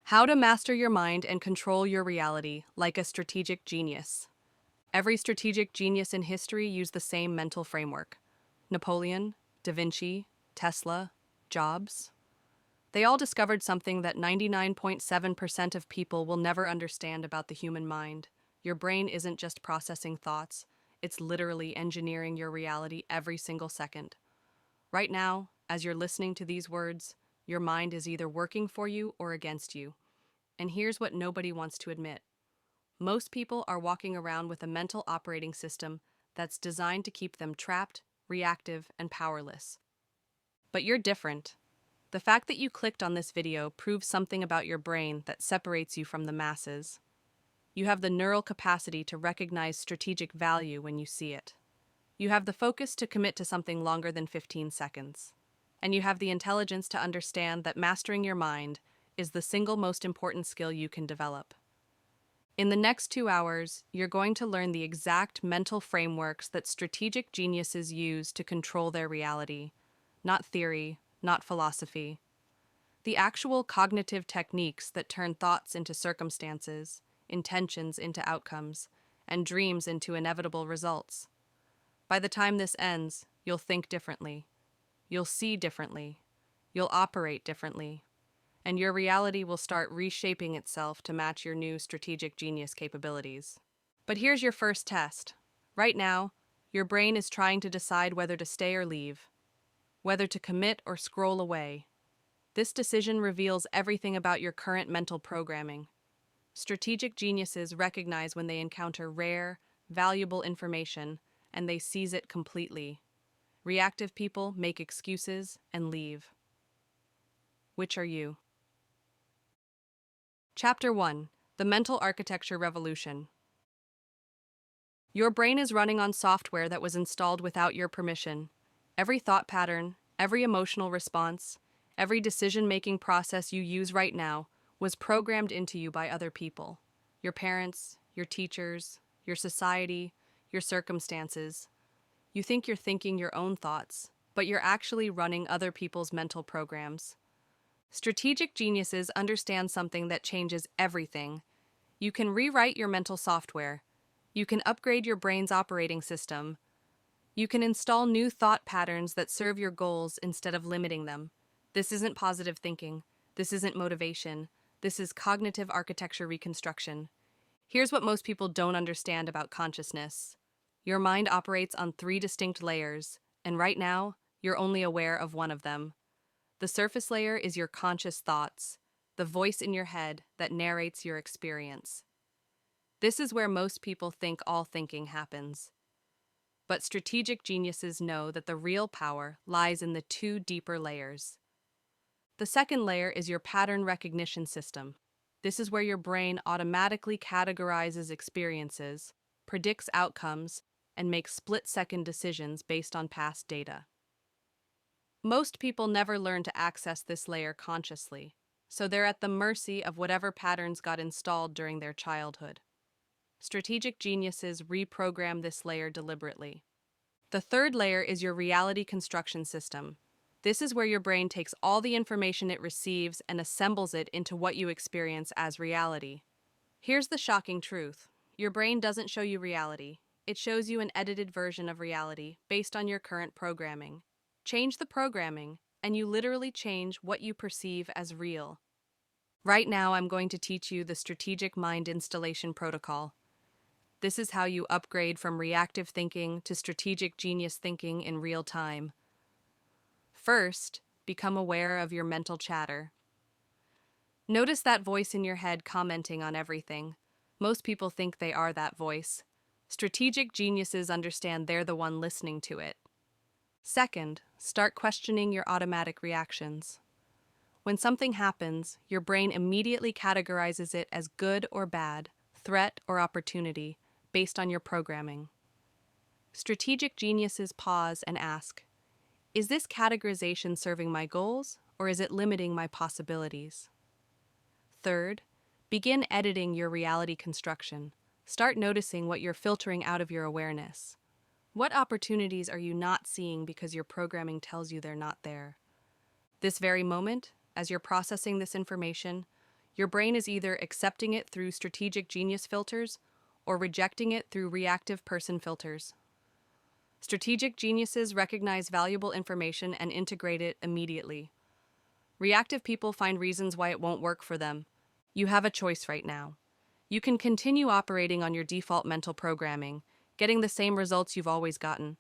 How to master your mind and control your reality like a strategic genius. Every strategic genius in history used the same mental framework. Napoleon, Da Vinci, Tesla, Jobs. They all discovered something that 99.7% of people will never understand about the human mind. Your brain isn't just processing thoughts, it's literally engineering your reality every single second. Right now, as you're listening to these words, your mind is either working for you or against you. And here's what nobody wants to admit. Most people are walking around with a mental operating system that's designed to keep them trapped, reactive, and powerless. But you're different. The fact that you clicked on this video proves something about your brain that separates you from the masses. You have the neural capacity to recognize strategic value when you see it. You have the focus to commit to something longer than 15 seconds. And you have the intelligence to understand that mastering your mind is the single most important skill you can develop. In the next 2 hours, you're going to learn the exact mental frameworks that strategic geniuses use to control their reality. Not theory, not philosophy. The actual cognitive techniques that turn thoughts into circumstances, intentions into outcomes, and dreams into inevitable results. By the time this ends, you'll think differently. You'll see differently. You'll operate differently. And your reality will start reshaping itself to match your new strategic genius capabilities. But here's your first test. Right now, your brain is trying to decide whether to stay or leave, whether to commit or scroll away. This decision reveals everything about your current mental programming. Strategic geniuses recognize when they encounter rare, valuable information, and they seize it completely. Reactive people make excuses and leave. Which are you? Chapter 1. The Mental Architecture Revolution. Your brain is running on software that was installed without your permission. Every thought pattern, every emotional response, every decision-making process you use right now was programmed into you by other people. Your parents, your teachers, your society, your circumstances. You think you're thinking your own thoughts, but you're actually running other people's mental programs. Strategic geniuses understand something that changes everything. You can rewrite your mental software. You can upgrade your brain's operating system. You can install new thought patterns that serve your goals instead of limiting them. This isn't positive thinking. This isn't motivation. This is cognitive architecture reconstruction. Here's what most people don't understand about consciousness. Your mind operates on 3 distinct layers, and right now, you're only aware of one of them. The surface layer is your conscious thoughts, the voice in your head that narrates your experience. This is where most people think all thinking happens. But strategic geniuses know that the real power lies in the 2 deeper layers. The second layer is your pattern recognition system. This is where your brain automatically categorizes experiences, predicts outcomes, and makes split-second decisions based on past data. Most people never learn to access this layer consciously, so they're at the mercy of whatever patterns got installed during their childhood. Strategic geniuses reprogram this layer deliberately. The third layer is your reality construction system. This is where your brain takes all the information it receives and assembles it into what you experience as reality. Here's the shocking truth. Your brain doesn't show you reality. It shows you an edited version of reality based on your current programming. Change the programming, and you literally change what you perceive as real. Right now, I'm going to teach you the Strategic Mind Installation Protocol. This is how you upgrade from reactive thinking to strategic genius thinking in real time. First, become aware of your mental chatter. Notice that voice in your head commenting on everything. Most people think they are that voice. Strategic geniuses understand they're the one listening to it. Second, start questioning your automatic reactions. When something happens, your brain immediately categorizes it as good or bad, threat or opportunity, based on your programming. Strategic geniuses pause and ask, is this categorization serving my goals, or is it limiting my possibilities? Third, begin editing your reality construction. Start noticing what you're filtering out of your awareness. What opportunities are you not seeing because your programming tells you they're not there? This very moment, as you're processing this information, Your brain is either accepting it through strategic genius filters or rejecting it through reactive person filters. Strategic geniuses recognize valuable information and integrate it immediately. Reactive people find reasons why it won't work for them. You have a choice right now. You can continue operating on your default mental programming, getting the same results you've always gotten.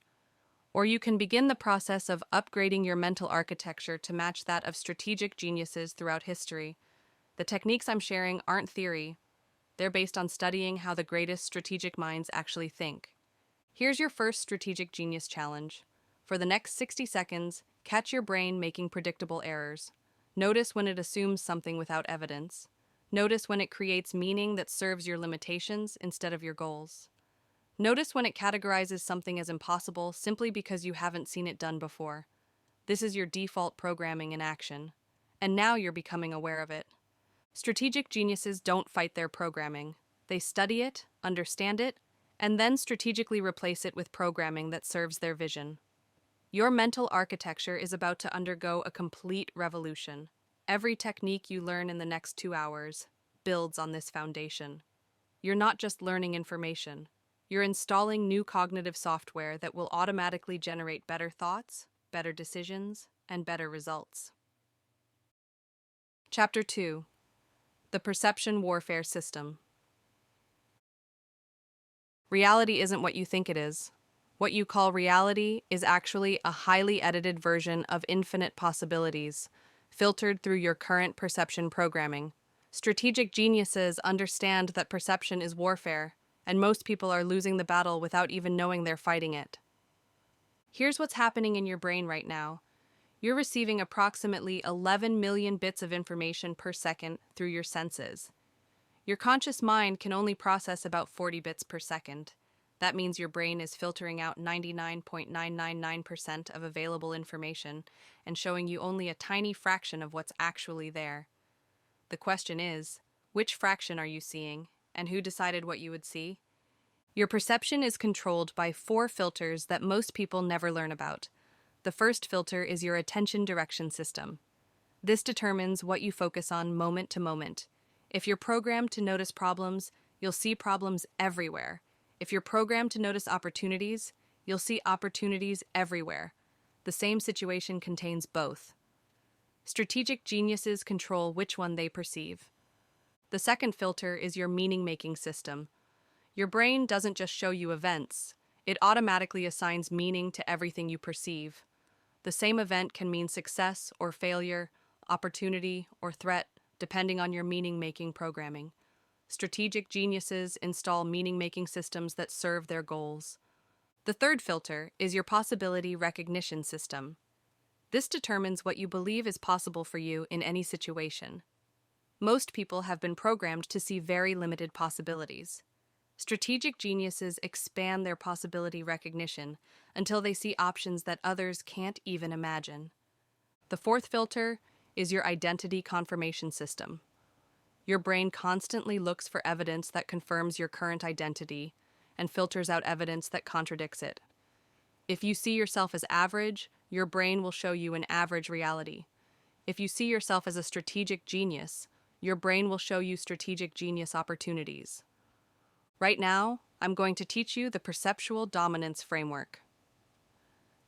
Or you can begin the process of upgrading your mental architecture to match that of strategic geniuses throughout history. The techniques I'm sharing aren't theory. They're based on studying how the greatest strategic minds actually think. Here's your first strategic genius challenge. For the next 60 seconds, catch your brain making predictable errors. Notice when it assumes something without evidence. Notice when it creates meaning that serves your limitations instead of your goals. Notice when it categorizes something as impossible simply because you haven't seen it done before. This is your default programming in action. And now you're becoming aware of it. Strategic geniuses don't fight their programming. They study it, understand it, and then strategically replace it with programming that serves their vision. Your mental architecture is about to undergo a complete revolution. Every technique you learn in the next 2 hours builds on this foundation. You're not just learning information. You're installing new cognitive software that will automatically generate better thoughts, better decisions, and better results. Chapter 2: The Perception Warfare System. Reality isn't what you think it is. What you call reality is actually a highly edited version of infinite possibilities, filtered through your current perception programming. Strategic geniuses understand that perception is warfare, and most people are losing the battle without even knowing they're fighting it. Here's what's happening in your brain right now. You're receiving approximately 11 million bits of information per second through your senses. Your conscious mind can only process about 40 bits per second. That means your brain is filtering out 99.999% of available information and showing you only a tiny fraction of what's actually there. The question is, which fraction are you seeing, and who decided what you would see? Your perception is controlled by 4 filters that most people never learn about. The first filter is your attention direction system. This determines what you focus on moment to moment. If you're programmed to notice problems, you'll see problems everywhere. If you're programmed to notice opportunities, you'll see opportunities everywhere. The same situation contains both. Strategic geniuses control which one they perceive. The second filter is your meaning-making system. Your brain doesn't just show you events, it automatically assigns meaning to everything you perceive. The same event can mean success or failure, opportunity or threat, depending on your meaning-making programming. Strategic geniuses install meaning-making systems that serve their goals. The third filter is your possibility recognition system. This determines what you believe is possible for you in any situation. Most people have been programmed to see very limited possibilities. Strategic geniuses expand their possibility recognition until they see options that others can't even imagine. The fourth filter is your identity confirmation system. Your brain constantly looks for evidence that confirms your current identity and filters out evidence that contradicts it. If you see yourself as average, your brain will show you an average reality. If you see yourself as a strategic genius, your brain will show you strategic genius opportunities. Right now, I'm going to teach you the perceptual dominance framework.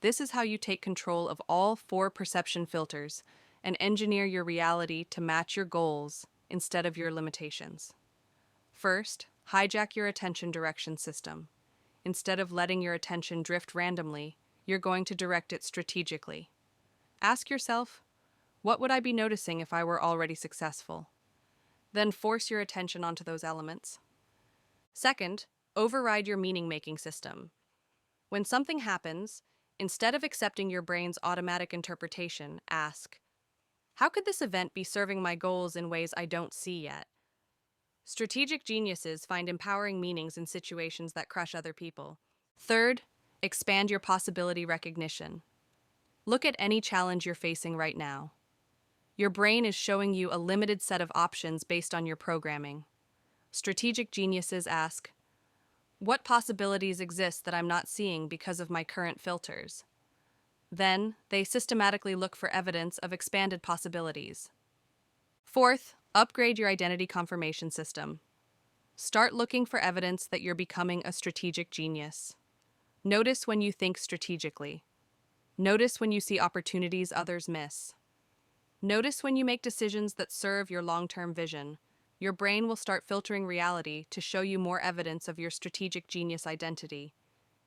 This is how you take control of all 4 perception filters and engineer your reality to match your goals instead of your limitations. First, hijack your attention direction system. Instead of letting your attention drift randomly, you're going to direct it strategically. Ask yourself, what would I be noticing if I were already successful? Then force your attention onto those elements. Second, override your meaning-making system. When something happens, instead of accepting your brain's automatic interpretation, ask, how could this event be serving my goals in ways I don't see yet? Strategic geniuses find empowering meanings in situations that crush other people. Third, expand your possibility recognition. Look at any challenge you're facing right now. Your brain is showing you a limited set of options based on your programming. Strategic geniuses ask, what possibilities exist that I'm not seeing because of my current filters? Then, they systematically look for evidence of expanded possibilities. Fourth, Upgrade your identity confirmation system. Start looking for evidence that you're becoming a strategic genius. Notice when you think strategically. Notice when you see opportunities others miss. Notice when you make decisions that serve your long-term vision. Your brain will start filtering reality to show you more evidence of your strategic genius identity.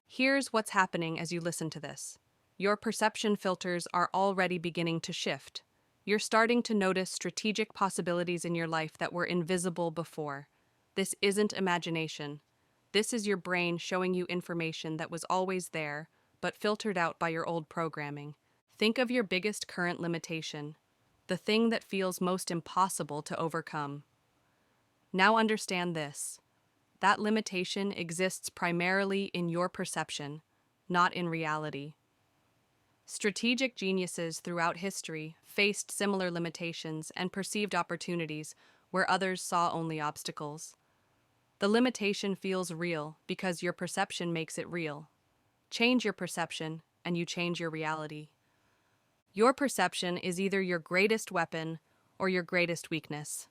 Here's what's happening as you listen to this. Your perception filters are already beginning to shift. You're starting to notice strategic possibilities in your life that were invisible before. This isn't imagination. This is your brain showing you information that was always there, but filtered out by your old programming. Think of your biggest current limitation, the thing that feels most impossible to overcome. Now understand this. That limitation exists primarily in your perception, not in reality. Strategic geniuses throughout history faced similar limitations and perceived opportunities where others saw only obstacles. The limitation feels real because your perception makes it real. Change your perception, and you change your reality. Your perception is either your greatest weapon or your greatest weakness.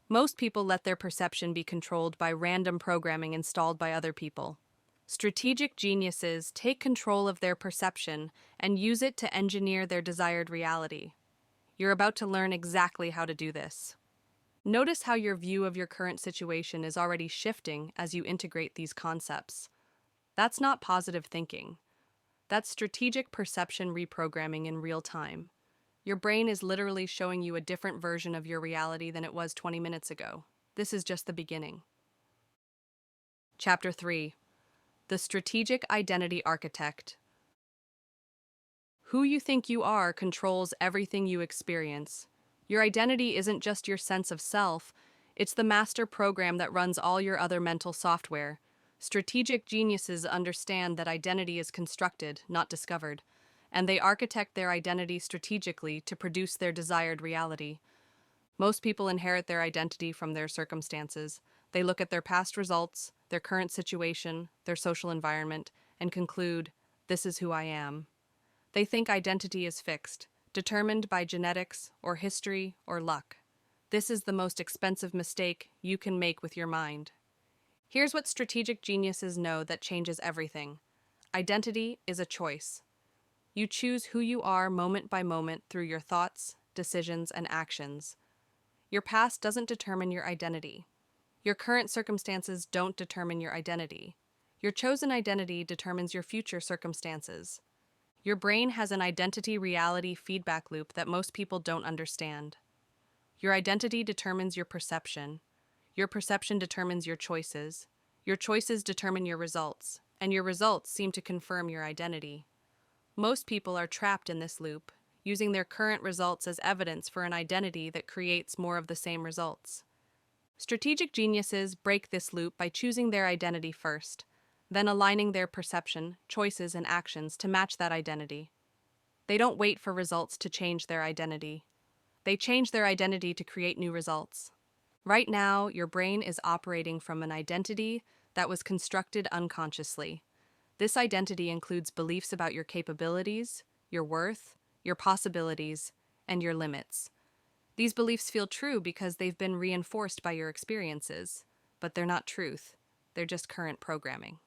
Most people let their perception be controlled by random programming installed by other people. Strategic geniuses take control of their perception and use it to engineer their desired reality. You're about to learn exactly how to do this. Notice how your view of your current situation is already shifting as you integrate these concepts. That's not positive thinking. That's strategic perception reprogramming in real time. Your brain is literally showing you a different version of your reality than it was 20 minutes ago. This is just the beginning. Chapter 3. The Strategic Identity Architect. Who you think you are controls everything you experience. Your identity isn't just your sense of self, it's the master program that runs all your other mental software. Strategic geniuses understand that identity is constructed, not discovered, and they architect their identity strategically to produce their desired reality. Most people inherit their identity from their circumstances. They look at their past results, their current situation, their social environment, and conclude, "This is who I am." They think identity is fixed, determined by genetics or history or luck. This is the most expensive mistake you can make with your mind. Here's what strategic geniuses know that changes everything. Identity is a choice. You choose who you are moment by moment through your thoughts, decisions, and actions. Your past doesn't determine your identity. Your current circumstances don't determine your identity. Your chosen identity determines your future circumstances. Your brain has an identity reality feedback loop that most people don't understand. Your identity determines your perception. Your perception determines your choices. Your choices determine your results, and your results seem to confirm your identity. Most people are trapped in this loop, using their current results as evidence for an identity that creates more of the same results. Strategic geniuses break this loop by choosing their identity first, then aligning their perception, choices, and actions to match that identity. They don't wait for results to change their identity. They change their identity to create new results. Right now, your brain is operating from an identity that was constructed unconsciously. This identity includes beliefs about your capabilities, your worth, your possibilities, and your limits. These beliefs feel true because they've been reinforced by your experiences, but they're not truth. They're just current programming.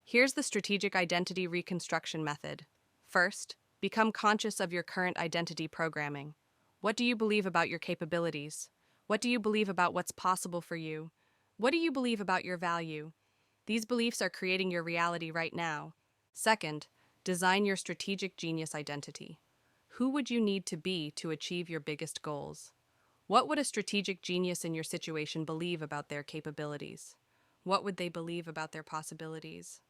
Here's the strategic identity reconstruction method. First, become conscious of your current identity programming. What do you believe about your capabilities? What do you believe about what's possible for you? What do you believe about your value? These beliefs are creating your reality right now. Second, design your strategic genius identity. Who would you need to be to achieve your biggest goals? What would a strategic genius in your situation believe about their capabilities? What would they believe about their possibilities?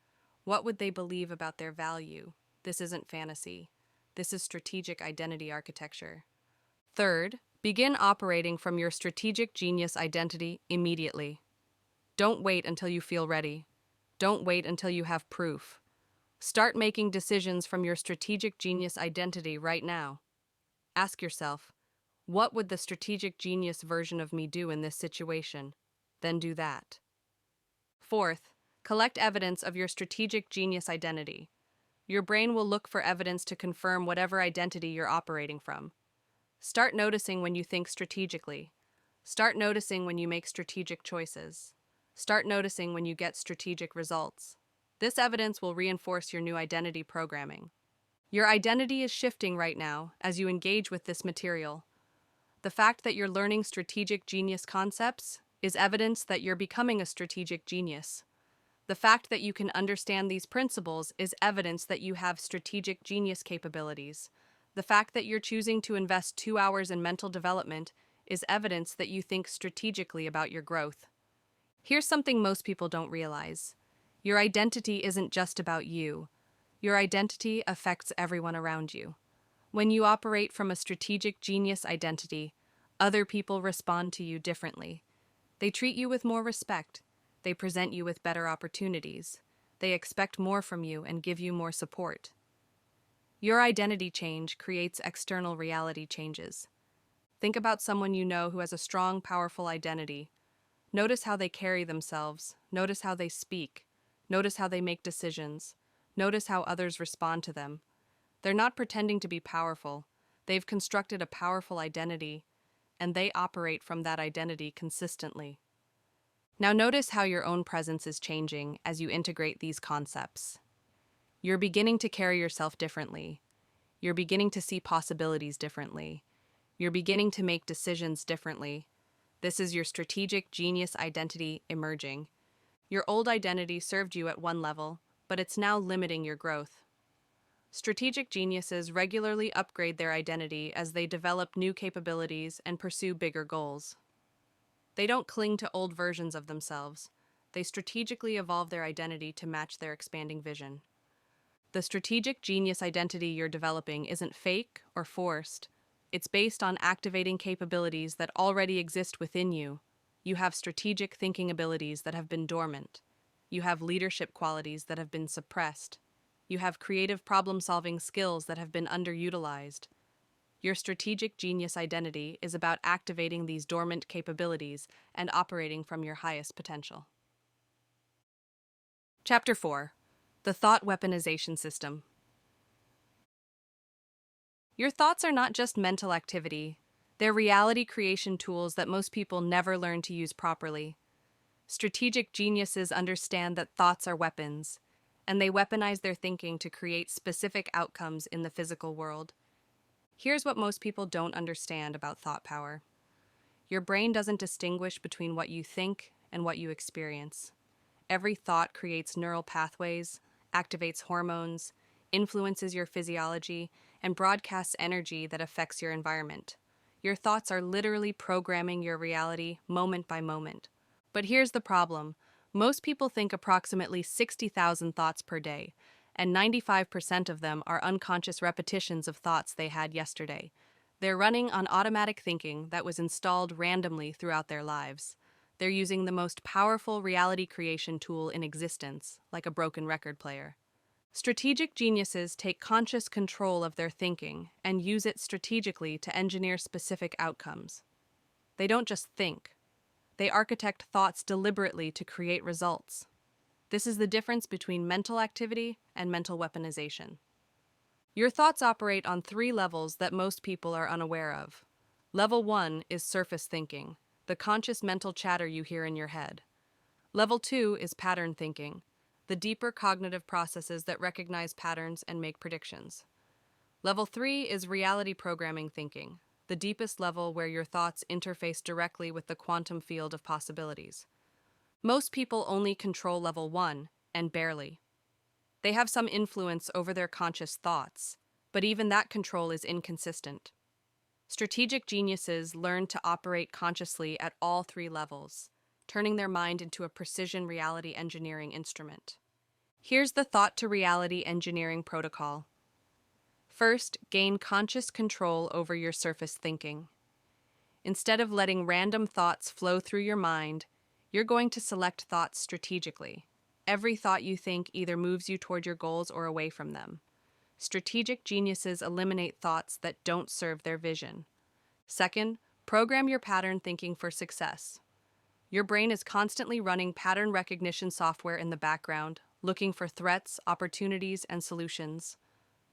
What would they believe about their value? This isn't fantasy. This is strategic identity architecture. Third, begin operating from your strategic genius identity immediately. Don't wait until you feel ready. Don't wait until you have proof. Start making decisions from your strategic genius identity right now. Ask yourself, what would the strategic genius version of me do in this situation? Then do that. Fourth, collect evidence of your strategic genius identity. Your brain will look for evidence to confirm whatever identity you're operating from. Start noticing when you think strategically. Start noticing when you make strategic choices. Start noticing when you get strategic results. This evidence will reinforce your new identity programming. Your identity is shifting right now as you engage with this material. The fact that you're learning strategic genius concepts is evidence that you're becoming a strategic genius. The fact that you can understand these principles is evidence that you have strategic genius capabilities. The fact that you're choosing to invest 2 hours in mental development is evidence that you think strategically about your growth. Here's something most people don't realize. Your identity isn't just about you. Your identity affects everyone around you. When you operate from a strategic genius identity, other people respond to you differently. They treat you with more respect. They present you with better opportunities. They expect more from you and give you more support. Your identity change creates external reality changes. Think about someone you know who has a strong, powerful identity. Notice how they carry themselves. Notice how they speak. Notice how they make decisions. Notice how others respond to them. They're not pretending to be powerful. They've constructed a powerful identity, and they operate from that identity consistently. Now notice how your own presence is changing as you integrate these concepts. You're beginning to carry yourself differently. You're beginning to see possibilities differently. You're beginning to make decisions differently. This is your strategic genius identity emerging. Your old identity served you at one level, but it's now limiting your growth. Strategic geniuses regularly upgrade their identity as they develop new capabilities and pursue bigger goals. They don't cling to old versions of themselves. They strategically evolve their identity to match their expanding vision. The strategic genius identity you're developing isn't fake or forced. It's based on activating capabilities that already exist within you. You have strategic thinking abilities that have been dormant. You have leadership qualities that have been suppressed. You have creative problem-solving skills that have been underutilized. Your strategic genius identity is about activating these dormant capabilities and operating from your highest potential. Chapter 4. The Thought Weaponization System. Your thoughts are not just mental activity. They're reality creation tools that most people never learn to use properly. Strategic geniuses understand that thoughts are weapons, and they weaponize their thinking to create specific outcomes in the physical world. Here's what most people don't understand about thought power. Your brain doesn't distinguish between what you think and what you experience. Every thought creates neural pathways, activates hormones, influences your physiology, and broadcasts energy that affects your environment. Your thoughts are literally programming your reality moment by moment. But here's the problem. Most people think approximately 60,000 thoughts per day, and 95% of them are unconscious repetitions of thoughts they had yesterday. They're running on automatic thinking that was installed randomly throughout their lives. They're using the most powerful reality creation tool in existence, like a broken record player. Strategic geniuses take conscious control of their thinking and use it strategically to engineer specific outcomes. They don't just think. They architect thoughts deliberately to create results. This is the difference between mental activity and mental weaponization. Your thoughts operate on 3 levels that most people are unaware of. Level 1 is surface thinking, the conscious mental chatter you hear in your head. Level 2 is pattern thinking, the deeper cognitive processes that recognize patterns and make predictions. Level 3 is reality programming thinking, the deepest level where your thoughts interface directly with the quantum field of possibilities. Most people only control level 1, and barely. They have some influence over their conscious thoughts, but even that control is inconsistent. Strategic geniuses learn to operate consciously at all 3 levels, turning their mind into a precision reality engineering instrument. Here's the thought to reality engineering protocol. First, gain conscious control over your surface thinking. Instead of letting random thoughts flow through your mind, you're going to select thoughts strategically. Every thought you think either moves you toward your goals or away from them. Strategic geniuses eliminate thoughts that don't serve their vision. Second, program your pattern thinking for success. Your brain is constantly running pattern recognition software in the background, looking for threats, opportunities, and solutions.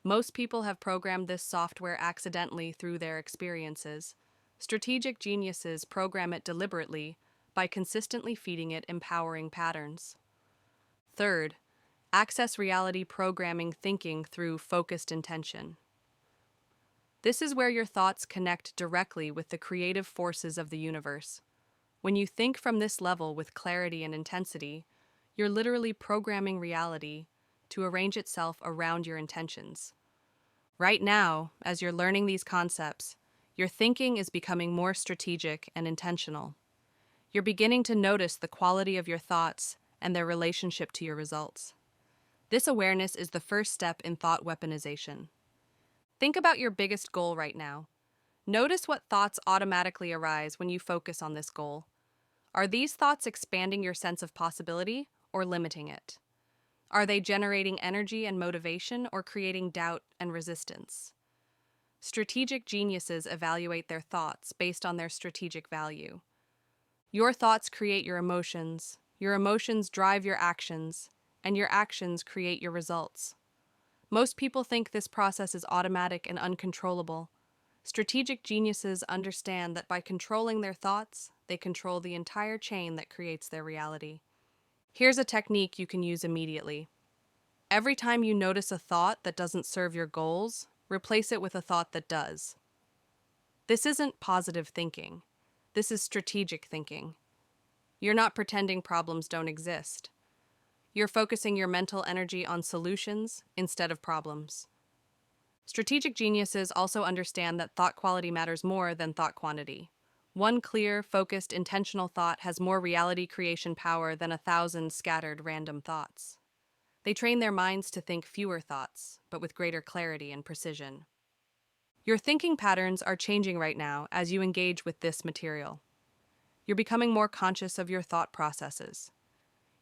Most people have programmed this software accidentally through their experiences. Strategic geniuses program it deliberately by consistently feeding it empowering patterns. Third, access reality programming thinking through focused intention. This is where your thoughts connect directly with the creative forces of the universe. When you think from this level with clarity and intensity, you're literally programming reality to arrange itself around your intentions. Right now, as you're learning these concepts, your thinking is becoming more strategic and intentional. You're beginning to notice the quality of your thoughts and their relationship to your results. This awareness is the first step in thought weaponization. Think about your biggest goal right now. Notice what thoughts automatically arise when you focus on this goal. Are these thoughts expanding your sense of possibility or limiting it? Are they generating energy and motivation or creating doubt and resistance? Strategic geniuses evaluate their thoughts based on their strategic value. Your thoughts create your emotions drive your actions, and your actions create your results. Most people think this process is automatic and uncontrollable. Strategic geniuses understand that by controlling their thoughts, they control the entire chain that creates their reality. Here's a technique you can use immediately. Every time you notice a thought that doesn't serve your goals, replace it with a thought that does. This isn't positive thinking. This is strategic thinking. You're not pretending problems don't exist. You're focusing your mental energy on solutions instead of problems. Strategic geniuses also understand that thought quality matters more than thought quantity. One clear, focused, intentional thought has more reality creation power than 1,000 scattered random thoughts. They train their minds to think fewer thoughts, but with greater clarity and precision. Your thinking patterns are changing right now as you engage with this material. You're becoming more conscious of your thought processes.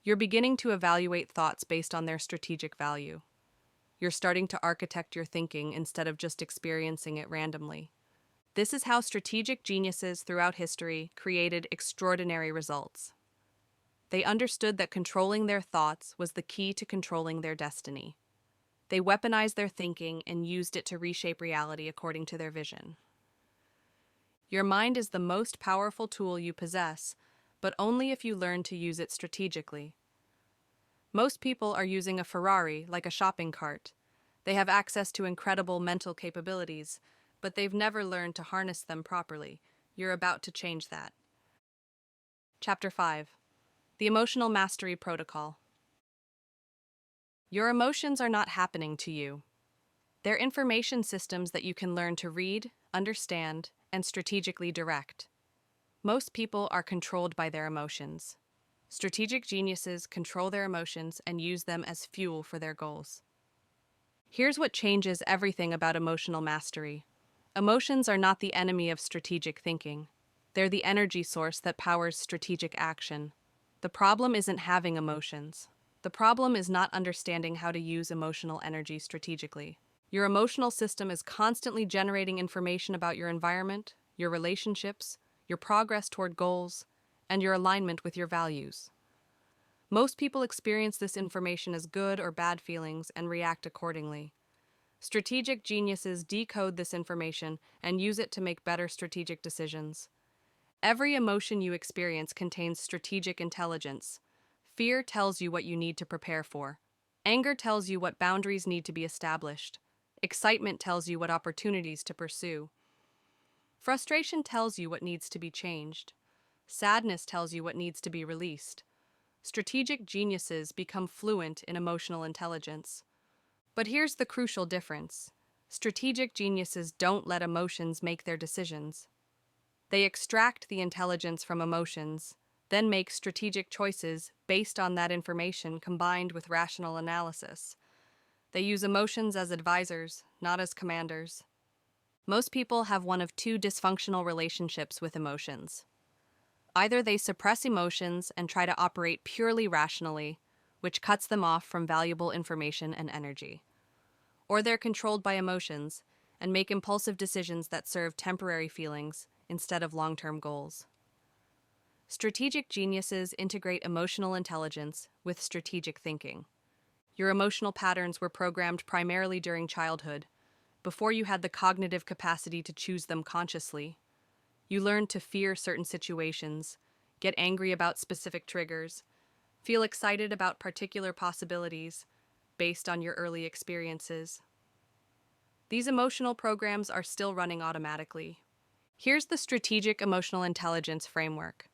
You're beginning to evaluate thoughts based on their strategic value. You're starting to architect your thinking instead of just experiencing it randomly. This is how strategic geniuses throughout history created extraordinary results. They understood that controlling their thoughts was the key to controlling their destiny. They weaponized their thinking and used it to reshape reality according to their vision. Your mind is the most powerful tool you possess, but only if you learn to use it strategically. Most people are using a Ferrari like a shopping cart. They have access to incredible mental capabilities, but they've never learned to harness them properly. You're about to change that. Chapter 5. The Emotional Mastery Protocol. Your emotions are not happening to you. They're information systems that you can learn to read, understand, and strategically direct. Most people are controlled by their emotions. Strategic geniuses control their emotions and use them as fuel for their goals. Here's what changes everything about emotional mastery. Emotions are not the enemy of strategic thinking. They're the energy source that powers strategic action. The problem isn't having emotions. The problem is not understanding how to use emotional energy strategically. Your emotional system is constantly generating information about your environment, your relationships, your progress toward goals, and your alignment with your values. Most people experience this information as good or bad feelings and react accordingly. Strategic geniuses decode this information and use it to make better strategic decisions. Every emotion you experience contains strategic intelligence. Fear tells you what you need to prepare for. Anger tells you what boundaries need to be established. Excitement tells you what opportunities to pursue. Frustration tells you what needs to be changed. Sadness tells you what needs to be released. Strategic geniuses become fluent in emotional intelligence. But here's the crucial difference. Strategic geniuses don't let emotions make their decisions. They extract the intelligence from emotions, then make strategic choices based on that information combined with rational analysis. They use emotions as advisors, not as commanders. Most people have one of two dysfunctional relationships with emotions. Either they suppress emotions and try to operate purely rationally, which cuts them off from valuable information and energy. Or they're controlled by emotions and make impulsive decisions that serve temporary feelings instead of long-term goals. Strategic geniuses integrate emotional intelligence with strategic thinking. Your emotional patterns were programmed primarily during childhood, before you had the cognitive capacity to choose them consciously. You learned to fear certain situations, get angry about specific triggers, feel excited about particular possibilities based on your early experiences. These emotional programs are still running automatically. Here's the strategic emotional intelligence framework.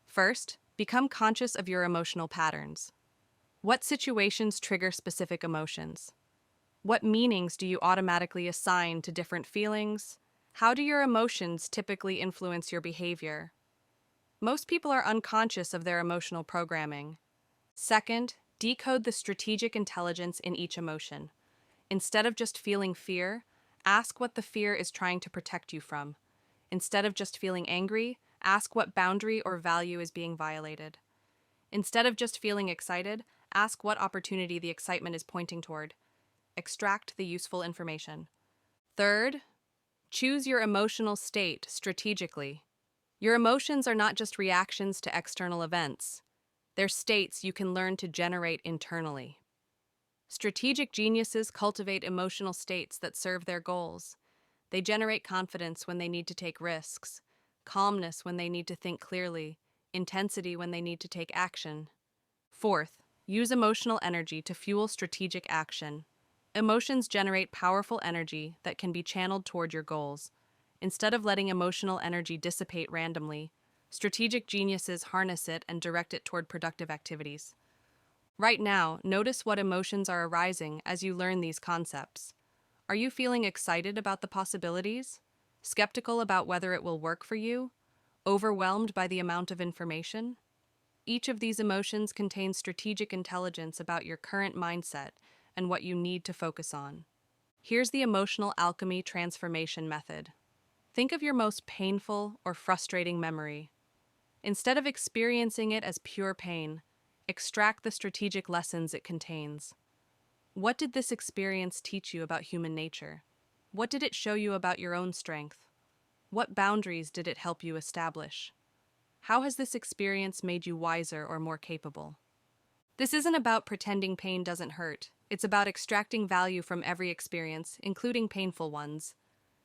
First, become conscious of your emotional patterns. What situations trigger specific emotions? What meanings do you automatically assign to different feelings? How do your emotions typically influence your behavior? Most people are unconscious of their emotional programming. Second, decode the strategic intelligence in each emotion. Instead of just feeling fear, ask what the fear is trying to protect you from. Instead of just feeling angry, ask what boundary or value is being violated. Instead of just feeling excited, ask what opportunity the excitement is pointing toward. Extract the useful information. Third, choose your emotional state strategically. Your emotions are not just reactions to external events. They're states you can learn to generate internally. Strategic geniuses cultivate emotional states that serve their goals. They generate confidence when they need to take risks, calmness when they need to think clearly, intensity when they need to take action. Fourth, use emotional energy to fuel strategic action. Emotions generate powerful energy that can be channeled toward your goals. Instead of letting emotional energy dissipate randomly, strategic geniuses harness it and direct it toward productive activities. Right now, notice what emotions are arising as you learn these concepts. Are you feeling excited about the possibilities? Skeptical about whether it will work for you? Overwhelmed by the amount of information? Each of these emotions contains strategic intelligence about your current mindset and what you need to focus on. Here's the emotional alchemy transformation method. Think of your most painful or frustrating memory. Instead of experiencing it as pure pain, extract the strategic lessons it contains. What did this experience teach you about human nature? What did it show you about your own strength? What boundaries did it help you establish? How has this experience made you wiser or more capable? This isn't about pretending pain doesn't hurt. It's about extracting value from every experience, including painful ones.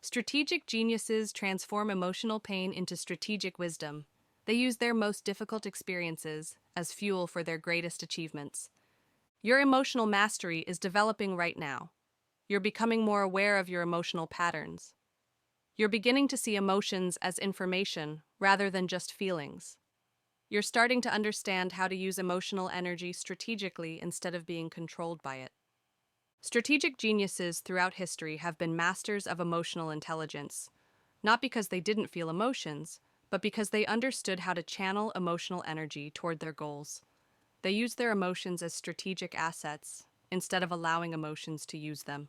Strategic geniuses transform emotional pain into strategic wisdom. They use their most difficult experiences as fuel for their greatest achievements. Your emotional mastery is developing right now. You're becoming more aware of your emotional patterns. You're beginning to see emotions as information rather than just feelings. You're starting to understand how to use emotional energy strategically instead of being controlled by it. Strategic geniuses throughout history have been masters of emotional intelligence, not because they didn't feel emotions, but because they understood how to channel emotional energy toward their goals. They used their emotions as strategic assets instead of allowing emotions to use them.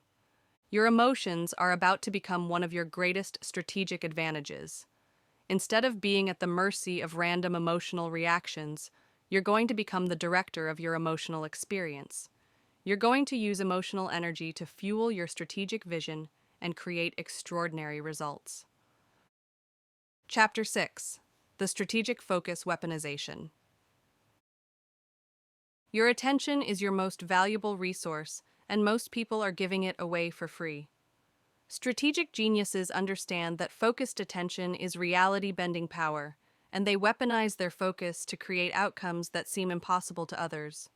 Your emotions are about to become one of your greatest strategic advantages. Instead of being at the mercy of random emotional reactions, you're going to become the director of your emotional experience. You're going to use emotional energy to fuel your strategic vision and create extraordinary results. Chapter 6: The Strategic Focus Weaponization. Your attention is your most valuable resource, and most people are giving it away for free. Strategic geniuses understand that focused attention is reality-bending power, and they weaponize their focus to create outcomes that seem impossible to others.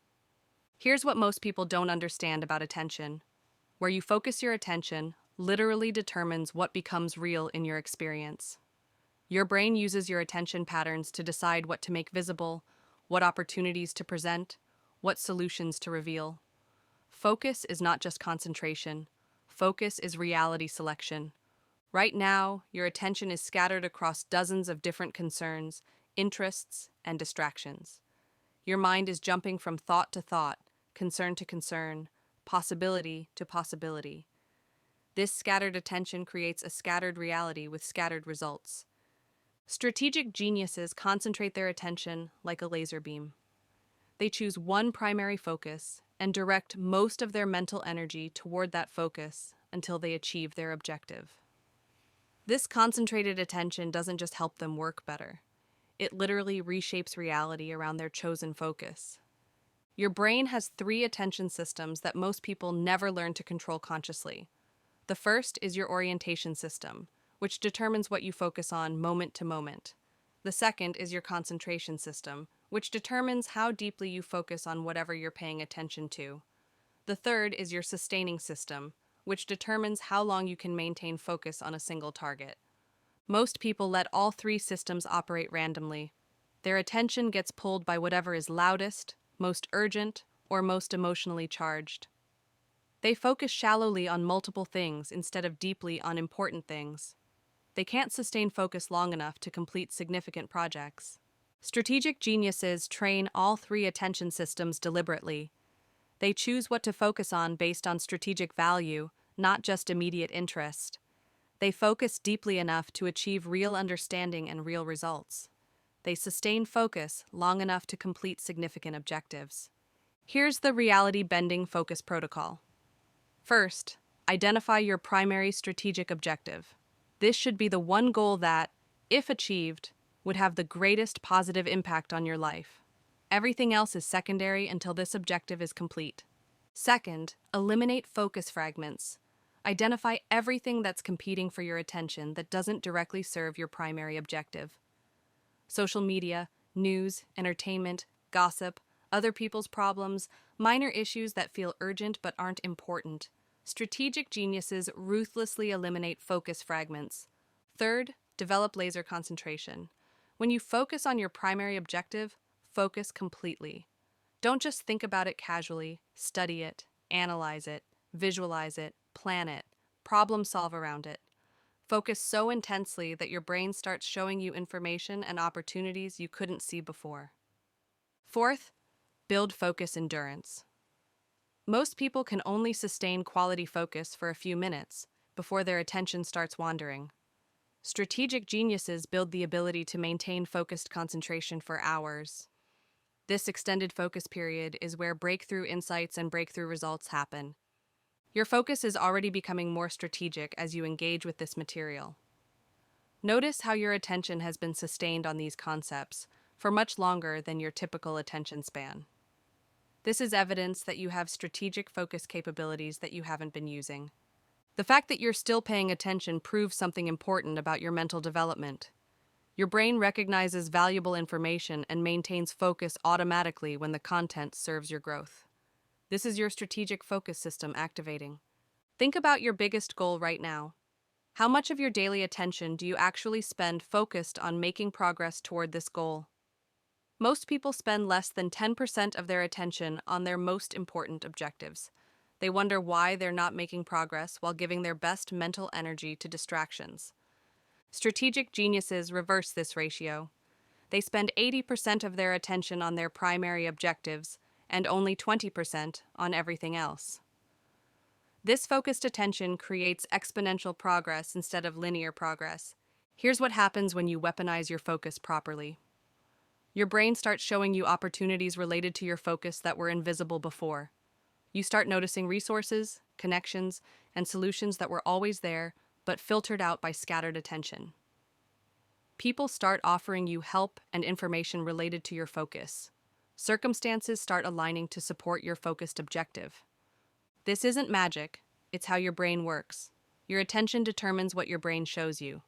Here's what most people don't understand about attention. Where you focus your attention literally determines what becomes real in your experience. Your brain uses your attention patterns to decide what to make visible, what opportunities to present, what solutions to reveal. Focus is not just concentration. Focus is reality selection. Right now, your attention is scattered across dozens of different concerns, interests, and distractions. Your mind is jumping from thought to thought, concern to concern, possibility to possibility. This scattered attention creates a scattered reality with scattered results. Strategic geniuses concentrate their attention like a laser beam. They choose one primary focus and direct most of their mental energy toward that focus until they achieve their objective. This concentrated attention doesn't just help them work better. It literally reshapes reality around their chosen focus. Your brain has three attention systems that most people never learn to control consciously. The first is your orientation system, which determines what you focus on moment to moment. The second is your concentration system, which determines how deeply you focus on whatever you're paying attention to. The third is your sustaining system, which determines how long you can maintain focus on a single target. Most people let all three systems operate randomly. Their attention gets pulled by whatever is loudest, most urgent, or most emotionally charged. They focus shallowly on multiple things instead of deeply on important things. They can't sustain focus long enough to complete significant projects. Strategic geniuses train all three attention systems deliberately. They choose what to focus on based on strategic value, not just immediate interest. They focus deeply enough to achieve real understanding and real results. They sustain focus long enough to complete significant objectives. Here's the reality-bending focus protocol. First, identify your primary strategic objective. This should be the one goal that, if achieved, would have the greatest positive impact on your life. Everything else is secondary until this objective is complete. Second, eliminate focus fragments. Identify everything that's competing for your attention that doesn't directly serve your primary objective. Social media, news, entertainment, gossip, other people's problems, minor issues that feel urgent but aren't important. Strategic geniuses ruthlessly eliminate focus fragments. Third, develop laser concentration. When you focus on your primary objective, focus completely. Don't just think about it casually, study it, analyze it, visualize it, plan it, problem solve around it. Focus so intensely that your brain starts showing you information and opportunities you couldn't see before. Fourth, build focus endurance. Most people can only sustain quality focus for a few minutes before their attention starts wandering. Strategic geniuses build the ability to maintain focused concentration for hours. This extended focus period is where breakthrough insights and breakthrough results happen. Your focus is already becoming more strategic as you engage with this material. Notice how your attention has been sustained on these concepts for much longer than your typical attention span. This is evidence that you have strategic focus capabilities that you haven't been using. The fact that you're still paying attention proves something important about your mental development. Your brain recognizes valuable information and maintains focus automatically when the content serves your growth. This is your strategic focus system activating. Think about your biggest goal right now. How much of your daily attention do you actually spend focused on making progress toward this goal? Most people spend less than 10% of their attention on their most important objectives. They wonder why they're not making progress while giving their best mental energy to distractions. Strategic geniuses reverse this ratio. They spend 80% of their attention on their primary objectives and only 20% on everything else. This focused attention creates exponential progress instead of linear progress. Here's what happens when you weaponize your focus properly. Your brain starts showing you opportunities related to your focus that were invisible before. You start noticing resources, connections, and solutions that were always there, but filtered out by scattered attention. People start offering you help and information related to your focus. Circumstances start aligning to support your focused objective. This isn't magic, it's how your brain works. Your attention determines what your brain shows you.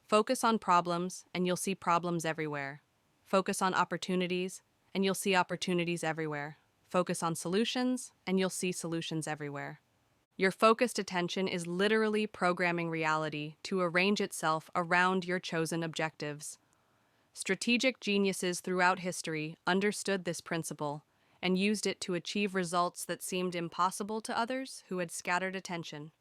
Focus on problems, and you'll see problems everywhere. Focus on opportunities, and you'll see opportunities everywhere. Focus on solutions, and you'll see solutions everywhere. Your focused attention is literally programming reality to arrange itself around your chosen objectives. Strategic geniuses throughout history understood this principle and used it to achieve results that seemed impossible to others who had scattered attention.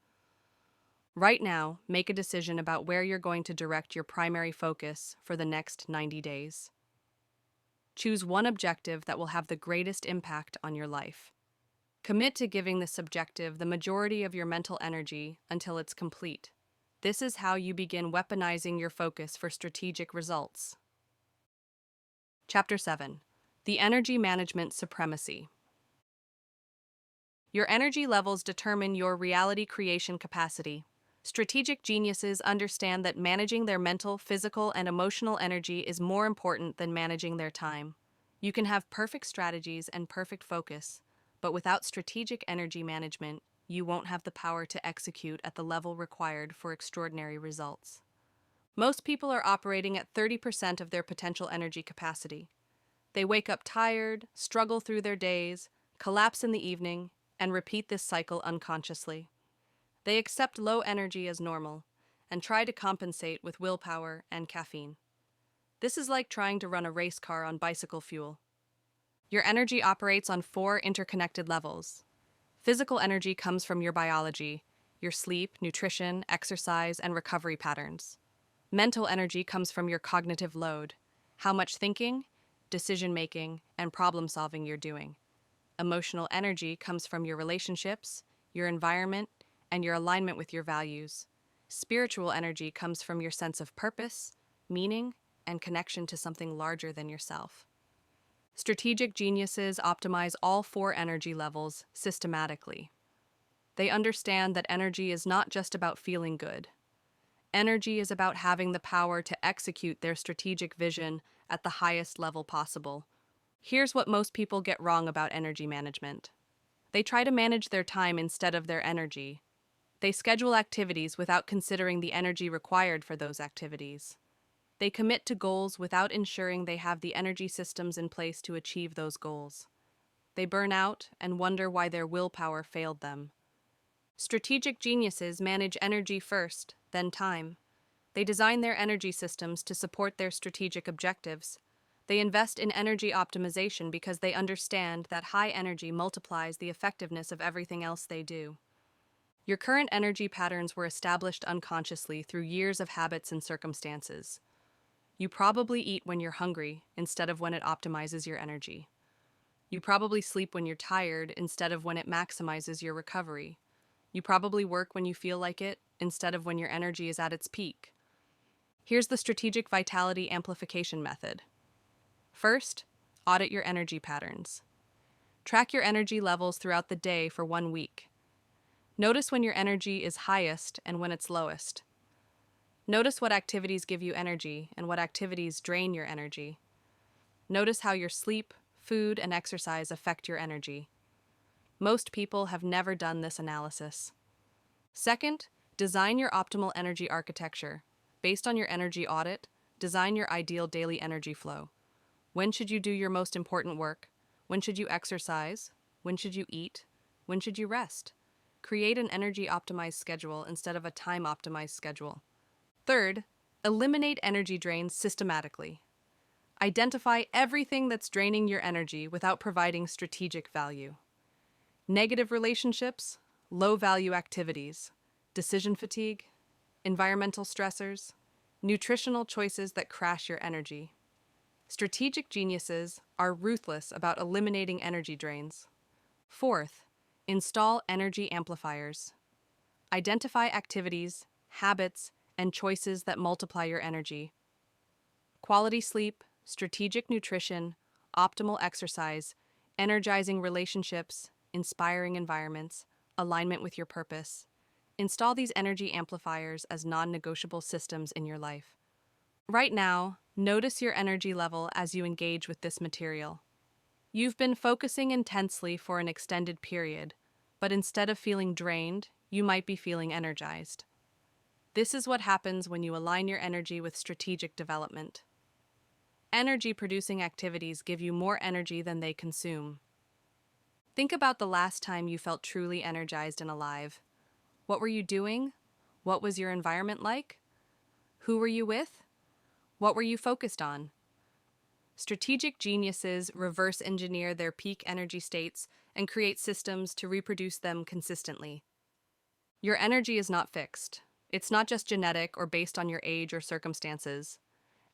Right now, make a decision about where you're going to direct your primary focus for the next 90 days. Choose one objective that will have the greatest impact on your life. Commit to giving this objective the majority of your mental energy until it's complete. This is how you begin weaponizing your focus for strategic results. Chapter 7. The Energy Management Supremacy. Your energy levels determine your reality creation capacity. Strategic geniuses understand that managing their mental, physical, and emotional energy is more important than managing their time. You can have perfect strategies and perfect focus, but without strategic energy management, you won't have the power to execute at the level required for extraordinary results. Most people are operating at 30% of their potential energy capacity. They wake up tired, struggle through their days, collapse in the evening, and repeat this cycle unconsciously. They accept low energy as normal and try to compensate with willpower and caffeine. This is like trying to run a race car on bicycle fuel. Your energy operates on 4 interconnected levels. Physical energy comes from your biology, your sleep, nutrition, exercise, and recovery patterns. Mental energy comes from your cognitive load, how much thinking, decision-making, and problem-solving you're doing. Emotional energy comes from your relationships, your environment, and your alignment with your values. Spiritual energy comes from your sense of purpose, meaning, and connection to something larger than yourself. Strategic geniuses optimize all 4 energy levels systematically. They understand that energy is not just about feeling good. Energy is about having the power to execute their strategic vision at the highest level possible. Here's what most people get wrong about energy management. They try to manage their time instead of their energy. They schedule activities without considering the energy required for those activities. They commit to goals without ensuring they have the energy systems in place to achieve those goals. They burn out and wonder why their willpower failed them. Strategic geniuses manage energy first, then time. They design their energy systems to support their strategic objectives. They invest in energy optimization because they understand that high energy multiplies the effectiveness of everything else they do. Your current energy patterns were established unconsciously through years of habits and circumstances. You probably eat when you're hungry instead of when it optimizes your energy. You probably sleep when you're tired instead of when it maximizes your recovery. You probably work when you feel like it instead of when your energy is at its peak. Here's the strategic vitality amplification method. First, audit your energy patterns. Track your energy levels throughout the day for 1 week. Notice when your energy is highest and when it's lowest. Notice what activities give you energy and what activities drain your energy. Notice how your sleep, food, and exercise affect your energy. Most people have never done this analysis. Second, design your optimal energy architecture. Based on your energy audit, design your ideal daily energy flow. When should you do your most important work? When should you exercise? When should you eat? When should you rest? Create an energy-optimized schedule instead of a time-optimized schedule. Third, eliminate energy drains systematically. Identify everything that's draining your energy without providing strategic value. Negative relationships, low-value activities, decision fatigue, environmental stressors, nutritional choices that crash your energy. Strategic geniuses are ruthless about eliminating energy drains. Fourth, install energy amplifiers. Identify activities, habits, and choices that multiply your energy. Quality sleep, strategic nutrition, optimal exercise, energizing relationships, inspiring environments, alignment with your purpose. Install these energy amplifiers as non-negotiable systems in your life. Right now, notice your energy level as you engage with this material. You've been focusing intensely for an extended period, but instead of feeling drained, you might be feeling energized. This is what happens when you align your energy with strategic development. Energy-producing activities give you more energy than they consume. Think about the last time you felt truly energized and alive. What were you doing? What was your environment like? Who were you with? What were you focused on? Strategic geniuses reverse engineer their peak energy states and create systems to reproduce them consistently. Your energy is not fixed. It's not just genetic or based on your age or circumstances.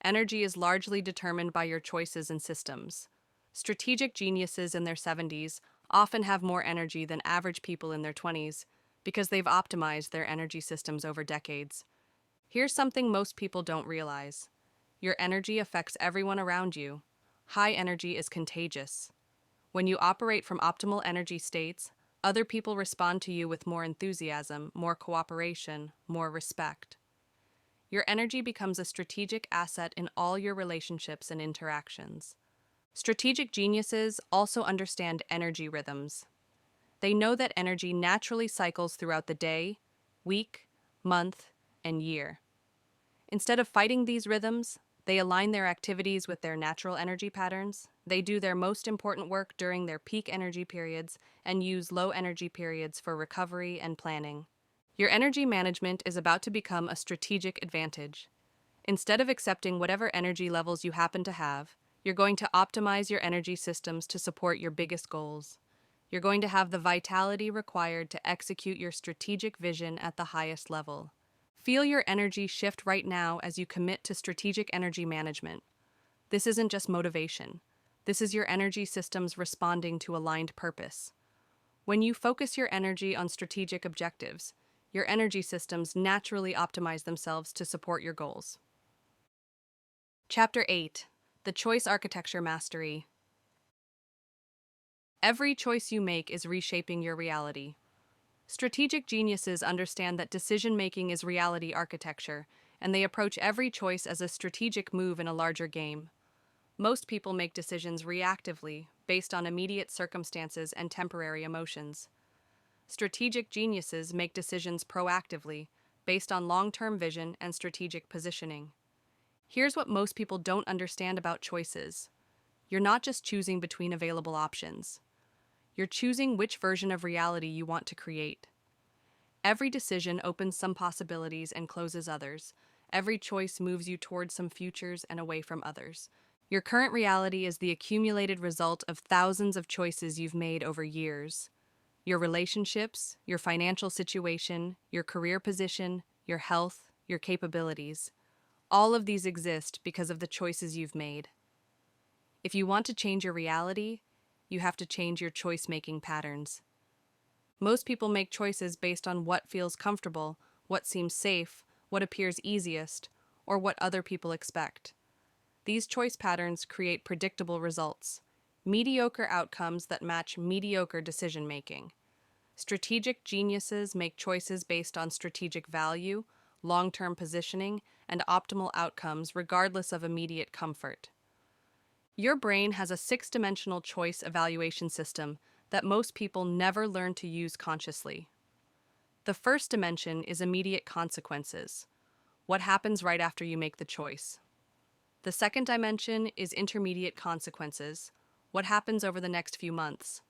Energy is largely determined by your choices and systems. Strategic geniuses in their 70s often have more energy than average people in their 20s because they've optimized their energy systems over decades. Here's something most people don't realize. Your energy affects everyone around you. High energy is contagious. When you operate from optimal energy states, other people respond to you with more enthusiasm, more cooperation, more respect. Your energy becomes a strategic asset in all your relationships and interactions. Strategic geniuses also understand energy rhythms. They know that energy naturally cycles throughout the day, week, month, and year. Instead of fighting these rhythms, they align their activities with their natural energy patterns. They do their most important work during their peak energy periods and use low energy periods for recovery and planning. Your energy management is about to become a strategic advantage. Instead of accepting whatever energy levels you happen to have, you're going to optimize your energy systems to support your biggest goals. You're going to have the vitality required to execute your strategic vision at the highest level. Feel your energy shift right now as you commit to strategic energy management. This isn't just motivation. This is your energy systems responding to aligned purpose. When you focus your energy on strategic objectives, your energy systems naturally optimize themselves to support your goals. Chapter 8: The Choice Architecture Mastery. Every choice you make is reshaping your reality. Strategic geniuses understand that decision-making is reality architecture, and they approach every choice as a strategic move in a larger game. Most people make decisions reactively, based on immediate circumstances and temporary emotions. Strategic geniuses make decisions proactively, based on long-term vision and strategic positioning. Here's what most people don't understand about choices. You're not just choosing between available options. You're choosing which version of reality you want to create. Every decision opens some possibilities and closes others. Every choice moves you towards some futures and away from others. Your current reality is the accumulated result of thousands of choices you've made over years. Your relationships, your financial situation, your career position, your health, your capabilities. All of these exist because of the choices you've made. If you want to change your reality, you have to change your choice-making patterns. Most people make choices based on what feels comfortable, what seems safe, what appears easiest, or what other people expect. These choice patterns create predictable results, mediocre outcomes that match mediocre decision-making. Strategic geniuses make choices based on strategic value, long-term positioning, and optimal outcomes regardless of immediate comfort. Your brain has a six-dimensional choice evaluation system that most people never learn to use consciously. The first dimension is immediate consequences. What happens right after you make the choice? The second dimension is intermediate consequences. What happens over the next few months?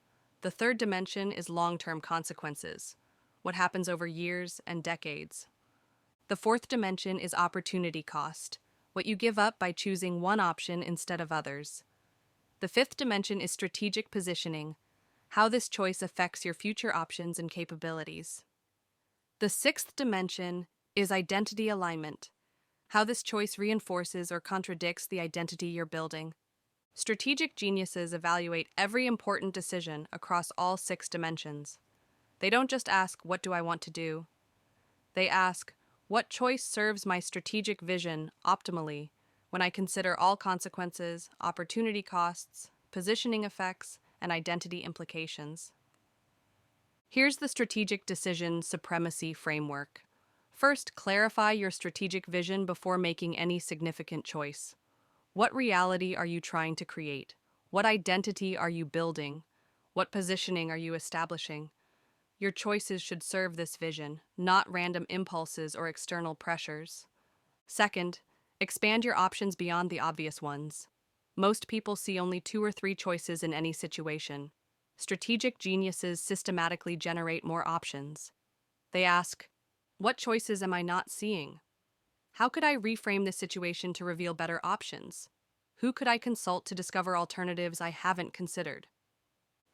The third dimension is long-term consequences. What happens over years and decades? The fourth dimension is opportunity cost. What you give up by choosing one option instead of others. The fifth dimension is strategic positioning, how this choice affects your future options and capabilities. The sixth dimension is identity alignment, how this choice reinforces or contradicts the identity you're building. Strategic geniuses evaluate every important decision across all six dimensions. They don't just ask, "What do I want to do?" They ask, "What choice serves my strategic vision optimally when I consider all consequences, opportunity costs, positioning effects, and identity implications?" Here's the strategic decision supremacy framework. First, clarify your strategic vision before making any significant choice. What reality are you trying to create? What identity are you building? What positioning are you establishing? Your choices should serve this vision, not random impulses or external pressures. Second, expand your options beyond the obvious ones. Most people see only 2 or 3 choices in any situation. Strategic geniuses systematically generate more options. They ask, "What choices am I not seeing? How could I reframe this situation to reveal better options? Who could I consult to discover alternatives I haven't considered?"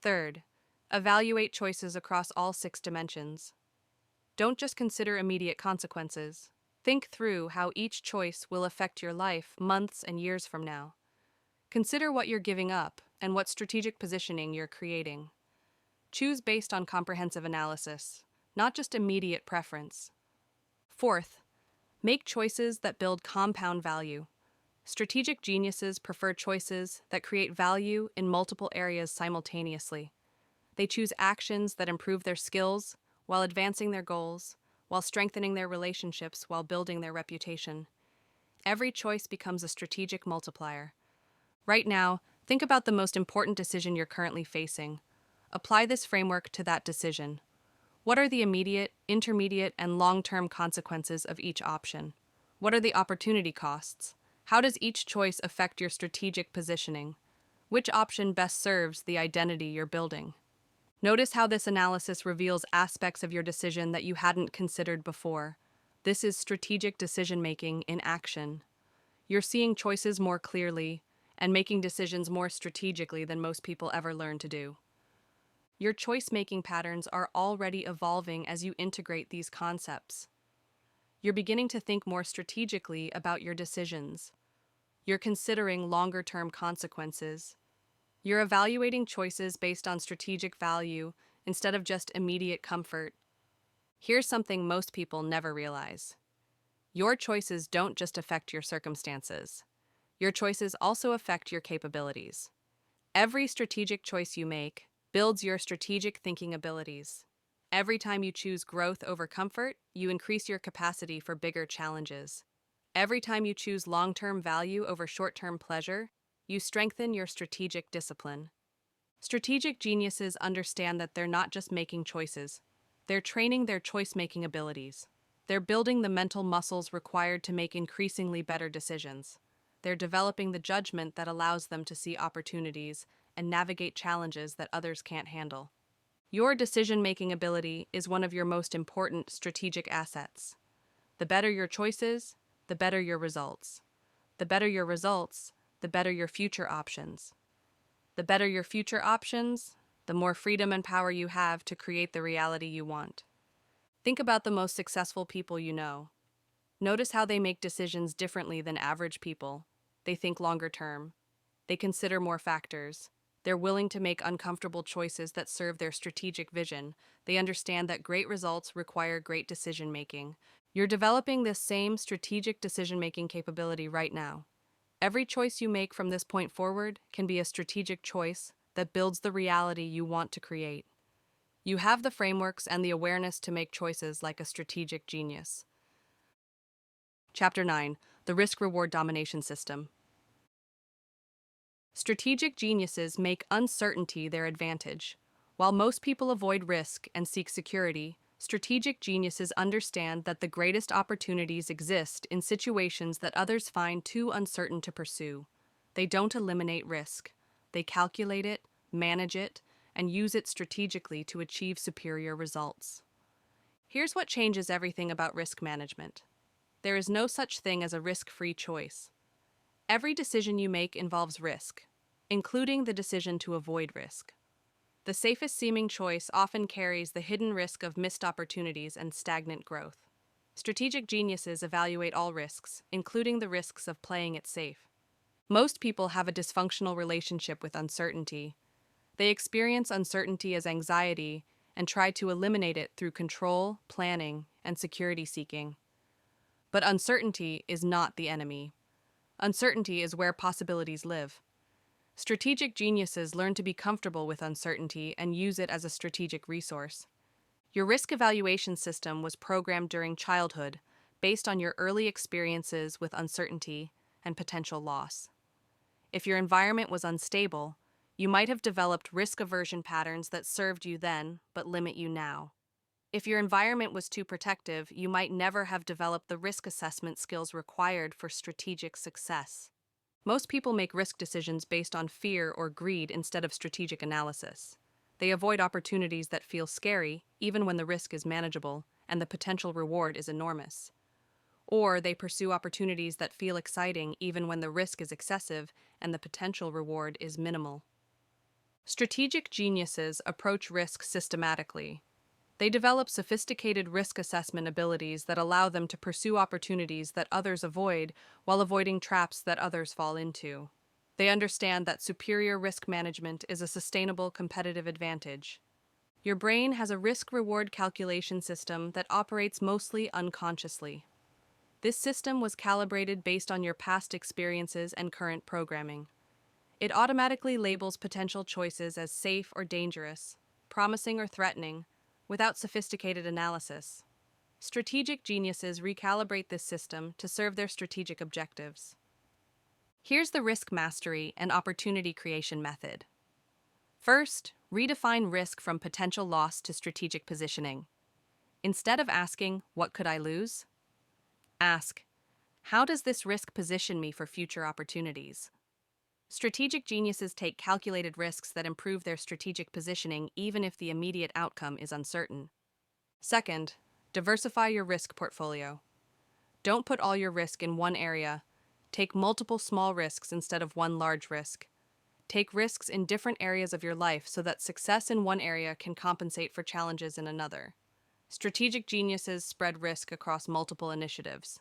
Third, evaluate choices across all 6 dimensions. Don't just consider immediate consequences. Think through how each choice will affect your life months and years from now. Consider what you're giving up and what strategic positioning you're creating. Choose based on comprehensive analysis, not just immediate preference. Fourth, make choices that build compound value. Strategic geniuses prefer choices that create value in multiple areas simultaneously. They choose actions that improve their skills while advancing their goals, while strengthening their relationships, while building their reputation. Every choice becomes a strategic multiplier. Right now, Think about the most important decision you're currently facing. Apply this framework to that decision. What are the immediate, intermediate, and long-term consequences of each option? What are the opportunity costs? How does each choice affect your strategic positioning? Which option best serves the identity you're building? Notice how this analysis reveals aspects of your decision that you hadn't considered before. This is strategic decision-making in action. You're seeing choices more clearly and making decisions more strategically than most people ever learn to do. Your choice-making patterns are already evolving as you integrate these concepts. You're beginning to think more strategically about your decisions. You're considering longer-term consequences. You're evaluating choices based on strategic value instead of just immediate comfort. Here's something most people never realize. Your choices don't just affect your circumstances. Your choices also affect your capabilities. Every strategic choice you make builds your strategic thinking abilities. Every time you choose growth over comfort, you increase your capacity for bigger challenges. Every time you choose long-term value over short-term pleasure, you strengthen your strategic discipline. Strategic geniuses understand that they're not just making choices, they're training their choice-making abilities. They're building the mental muscles required to make increasingly better decisions. They're developing the judgment that allows them to see opportunities and navigate challenges that others can't handle. Your decision-making ability is one of your most important strategic assets. The better your choices, the better your results. The better your results, the better your future options. The better your future options, the more freedom and power you have to create the reality you want. Think about the most successful people you know. Notice how they make decisions differently than average people. They think longer term. They consider more factors. They're willing to make uncomfortable choices that serve their strategic vision. They understand that great results require great decision making. You're developing this same strategic decision making capability right now. Every choice you make from this point forward can be a strategic choice that builds the reality you want to create. You have the frameworks and the awareness to make choices like a strategic genius. Chapter 9: The Risk-Reward Domination System. Strategic geniuses make uncertainty their advantage. While most people avoid risk and seek security, strategic geniuses understand that the greatest opportunities exist in situations that others find too uncertain to pursue. They don't eliminate risk. They calculate it, manage it, and use it strategically to achieve superior results. Here's what changes everything about risk management. There is no such thing as a risk-free choice. Every decision you make involves risk, including the decision to avoid risk. The safest seeming choice often carries the hidden risk of missed opportunities and stagnant growth. Strategic geniuses evaluate all risks, including the risks of playing it safe. Most people have a dysfunctional relationship with uncertainty. They experience uncertainty as anxiety and try to eliminate it through control, planning, and security seeking. But uncertainty is not the enemy. Uncertainty is where possibilities live. Strategic geniuses learn to be comfortable with uncertainty and use it as a strategic resource. Your risk evaluation system was programmed during childhood, based on your early experiences with uncertainty and potential loss. If your environment was unstable, you might have developed risk aversion patterns that served you then but limit you now. If your environment was too protective, you might never have developed the risk assessment skills required for strategic success. Most people make risk decisions based on fear or greed instead of strategic analysis. They avoid opportunities that feel scary, even when the risk is manageable and the potential reward is enormous. Or they pursue opportunities that feel exciting even when the risk is excessive and the potential reward is minimal. Strategic geniuses approach risk systematically. They develop sophisticated risk assessment abilities that allow them to pursue opportunities that others avoid while avoiding traps that others fall into. They understand that superior risk management is a sustainable competitive advantage. Your brain has a risk-reward calculation system that operates mostly unconsciously. This system was calibrated based on your past experiences and current programming. It automatically labels potential choices as safe or dangerous, promising or threatening, without sophisticated analysis. Strategic geniuses recalibrate this system to serve their strategic objectives. Here's the risk mastery and opportunity creation method. First, redefine risk from potential loss to strategic positioning. Instead of asking, "What could I lose?" ask, "How does this risk position me for future opportunities?" Strategic geniuses take calculated risks that improve their strategic positioning even if the immediate outcome is uncertain. Second, diversify your risk portfolio. Don't put all your risk in one area. Take multiple small risks instead of one large risk. Take risks in different areas of your life so that success in one area can compensate for challenges in another. Strategic geniuses spread risk across multiple initiatives.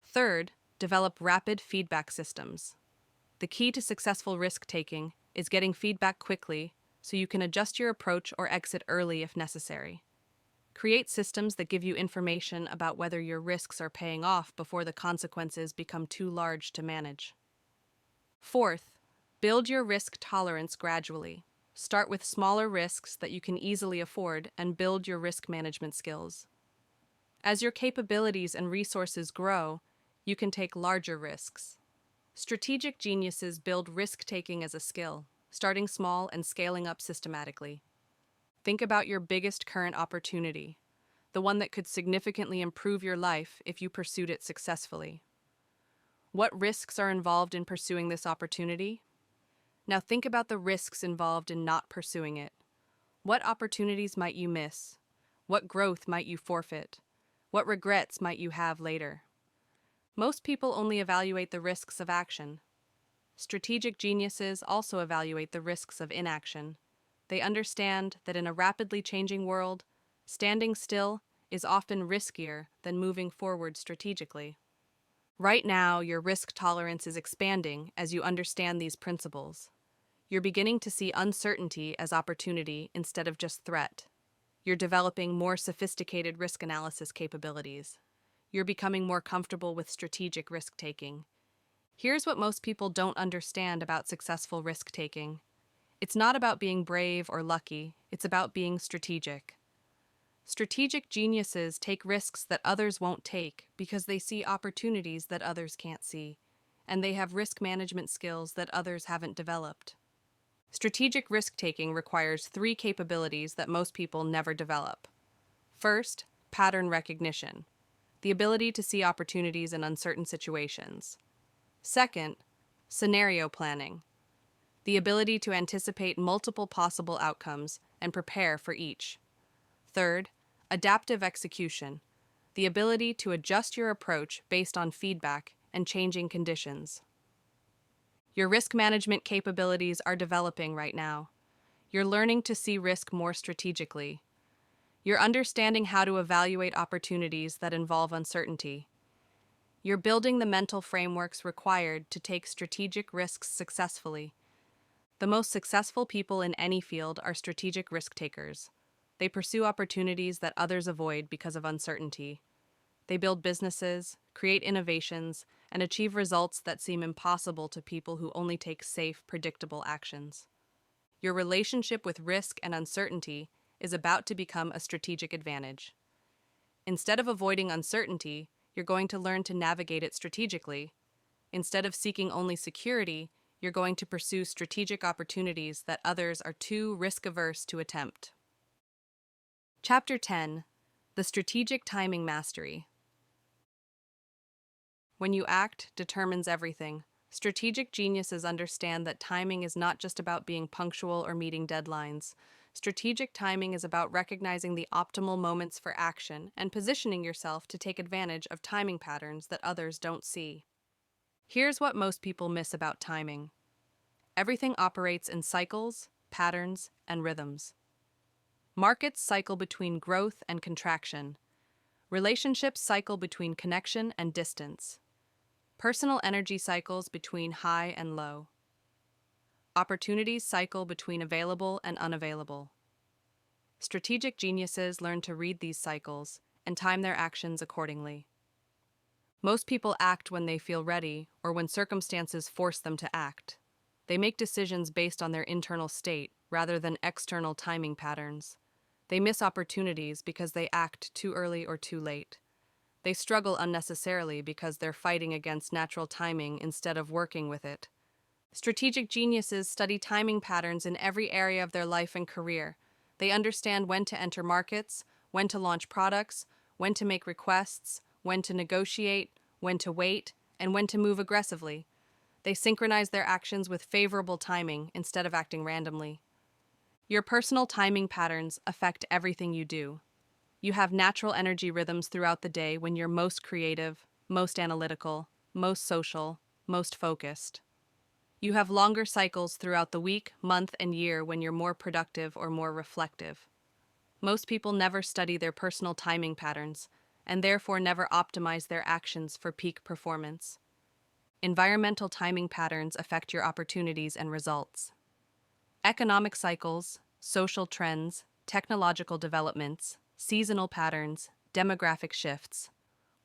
Third, develop rapid feedback systems. The key to successful risk-taking is getting feedback quickly so you can adjust your approach or exit early if necessary. Create systems that give you information about whether your risks are paying off before the consequences become too large to manage. Fourth, build your risk tolerance gradually. Start with smaller risks that you can easily afford and build your risk management skills. As your capabilities and resources grow, you can take larger risks. Strategic geniuses build risk-taking as a skill, starting small and scaling up systematically. Think about your biggest current opportunity, the one that could significantly improve your life if you pursued it successfully. What risks are involved in pursuing this opportunity? Now think about the risks involved in not pursuing it. What opportunities might you miss? What growth might you forfeit? What regrets might you have later? Most people only evaluate the risks of action. Strategic geniuses also evaluate the risks of inaction. They understand that in a rapidly changing world, standing still is often riskier than moving forward strategically. Right now, your risk tolerance is expanding as you understand these principles. You're beginning to see uncertainty as opportunity instead of just threat. You're developing more sophisticated risk analysis capabilities. You're becoming more comfortable with strategic risk-taking. Here's what most people don't understand about successful risk-taking. It's not about being brave or lucky, it's about being strategic. Strategic geniuses take risks that others won't take because they see opportunities that others can't see, and they have risk management skills that others haven't developed. Strategic risk-taking requires 3 capabilities that most people never develop. First, pattern recognition, the ability to see opportunities in uncertain situations. Second, scenario planning, the ability to anticipate multiple possible outcomes and prepare for each. Third, adaptive execution, the ability to adjust your approach based on feedback and changing conditions. Your risk management capabilities are developing right now. You're learning to see risk more strategically. You're understanding how to evaluate opportunities that involve uncertainty. You're building the mental frameworks required to take strategic risks successfully. The most successful people in any field are strategic risk takers. They pursue opportunities that others avoid because of uncertainty. They build businesses, create innovations, and achieve results that seem impossible to people who only take safe, predictable actions. Your relationship with risk and uncertainty is about to become a strategic advantage. Instead of avoiding uncertainty, you're going to learn to navigate it strategically. Instead of seeking only security, you're going to pursue strategic opportunities that others are too risk-averse to attempt. Chapter 10: The Strategic Timing Mastery. When you act determines everything. Strategic geniuses understand that timing is not just about being punctual or meeting deadlines. Strategic timing is about recognizing the optimal moments for action and positioning yourself to take advantage of timing patterns that others don't see. Here's what most people miss about timing. Everything operates in cycles, patterns, and rhythms. Markets cycle between growth and contraction. Relationships cycle between connection and distance. Personal energy cycles between high and low. Opportunities cycle between available and unavailable. Strategic geniuses learn to read these cycles and time their actions accordingly. Most people act when they feel ready or when circumstances force them to act. They make decisions based on their internal state rather than external timing patterns. They miss opportunities because they act too early or too late. They struggle unnecessarily because they're fighting against natural timing instead of working with it. Strategic geniuses study timing patterns in every area of their life and career. They understand when to enter markets, when to launch products, when to make requests, when to negotiate, when to wait, and when to move aggressively. They synchronize their actions with favorable timing instead of acting randomly. Your personal timing patterns affect everything you do. You have natural energy rhythms throughout the day when you're most creative, most analytical, most social, most focused. You have longer cycles throughout the week, month, and year when you're more productive or more reflective. Most people never study their personal timing patterns and therefore never optimize their actions for peak performance. Environmental timing patterns affect your opportunities and results. Economic cycles, social trends, technological developments, seasonal patterns, demographic shifts,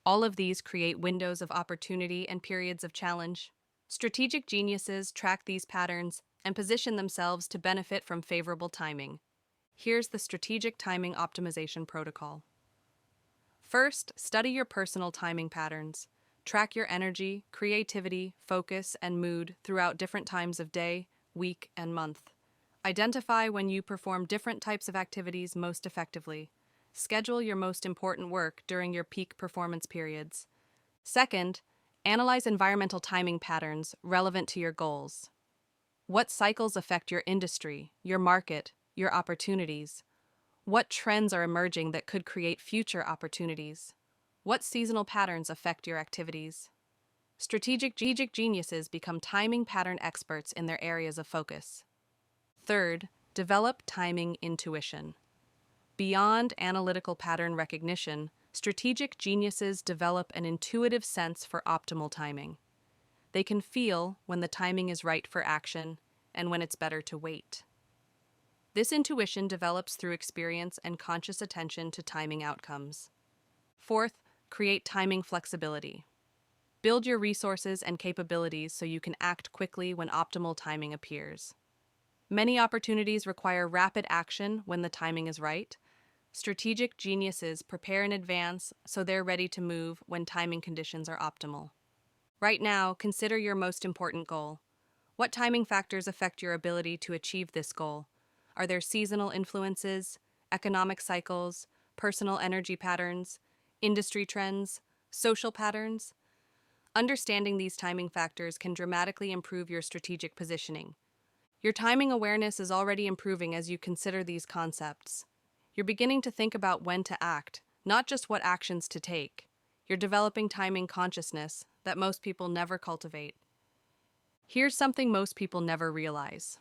all of these create windows of opportunity and periods of challenge. Strategic geniuses track these patterns and position themselves to benefit from favorable timing. Here's the strategic timing optimization protocol. First, study your personal timing patterns. Track your energy, creativity, focus, and mood throughout different times of day, week, and month. Identify when you perform different types of activities most effectively. Schedule your most important work during your peak performance periods. Second, analyze environmental timing patterns relevant to your goals. What cycles affect your industry, your market, your opportunities? What trends are emerging that could create future opportunities? What seasonal patterns affect your activities? Strategic geniuses become timing pattern experts in their areas of focus. Third, develop timing intuition. Beyond analytical pattern recognition, strategic geniuses develop an intuitive sense for optimal timing. They can feel when the timing is right for action and when it's better to wait. This intuition develops through experience and conscious attention to timing outcomes. Fourth, create timing flexibility. Build your resources and capabilities so you can act quickly when optimal timing appears. Many opportunities require rapid action when the timing is right. Strategic geniuses prepare in advance so they're ready to move when timing conditions are optimal. Right now, consider your most important goal. What timing factors affect your ability to achieve this goal? Are there seasonal influences, economic cycles, personal energy patterns, industry trends, social patterns? Understanding these timing factors can dramatically improve your strategic positioning. Your timing awareness is already improving as you consider these concepts. You're beginning to think about when to act, not just what actions to take. You're developing timing consciousness that most people never cultivate. Here's something most people never realize.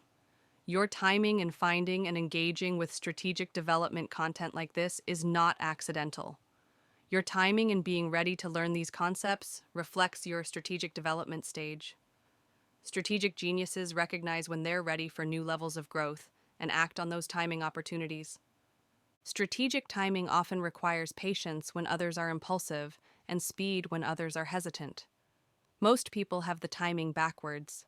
Your timing in finding and engaging with strategic development content like this is not accidental. Your timing in being ready to learn these concepts reflects your strategic development stage. Strategic geniuses recognize when they're ready for new levels of growth and act on those timing opportunities. Strategic timing often requires patience when others are impulsive and speed when others are hesitant. Most people have the timing backwards.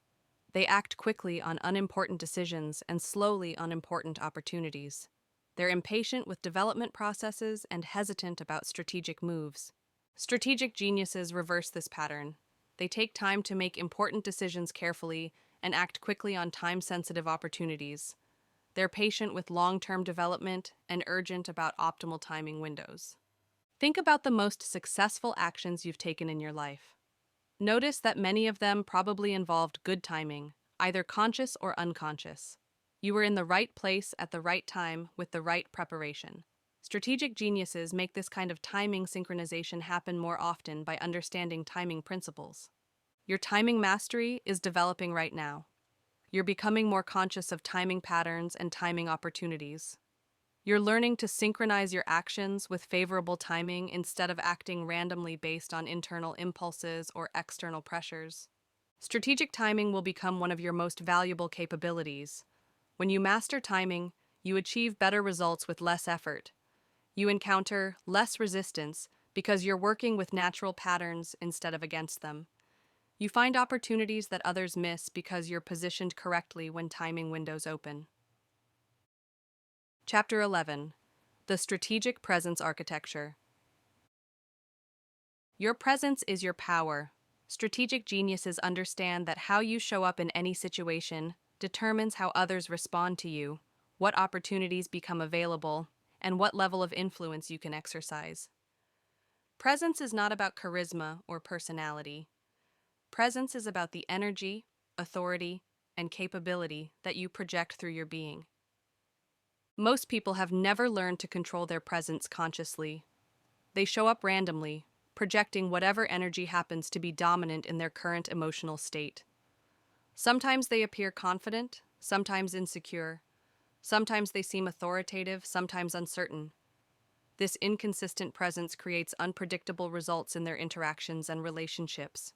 They act quickly on unimportant decisions and slowly on important opportunities. They're impatient with development processes and hesitant about strategic moves. Strategic geniuses reverse this pattern. They take time to make important decisions carefully and act quickly on time-sensitive opportunities. They're patient with long-term development and urgent about optimal timing windows. Think about the most successful actions you've taken in your life. Notice that many of them probably involved good timing, either conscious or unconscious. You were in the right place at the right time with the right preparation. Strategic geniuses make this kind of timing synchronization happen more often by understanding timing principles. Your timing mastery is developing right now. You're becoming more conscious of timing patterns and timing opportunities. You're learning to synchronize your actions with favorable timing instead of acting randomly based on internal impulses or external pressures. Strategic timing will become one of your most valuable capabilities. When you master timing, you achieve better results with less effort. You encounter less resistance because you're working with natural patterns instead of against them. You find opportunities that others miss because you're positioned correctly when timing windows open. Chapter 11. The Strategic Presence Architecture. Your presence is your power. Strategic geniuses understand that how you show up in any situation determines how others respond to you, what opportunities become available, and what level of influence you can exercise. Presence is not about charisma or personality. Presence is about the energy, authority, and capability that you project through your being. Most people have never learned to control their presence consciously. They show up randomly, projecting whatever energy happens to be dominant in their current emotional state. Sometimes they appear confident, sometimes insecure. Sometimes they seem authoritative, sometimes uncertain. This inconsistent presence creates unpredictable results in their interactions and relationships.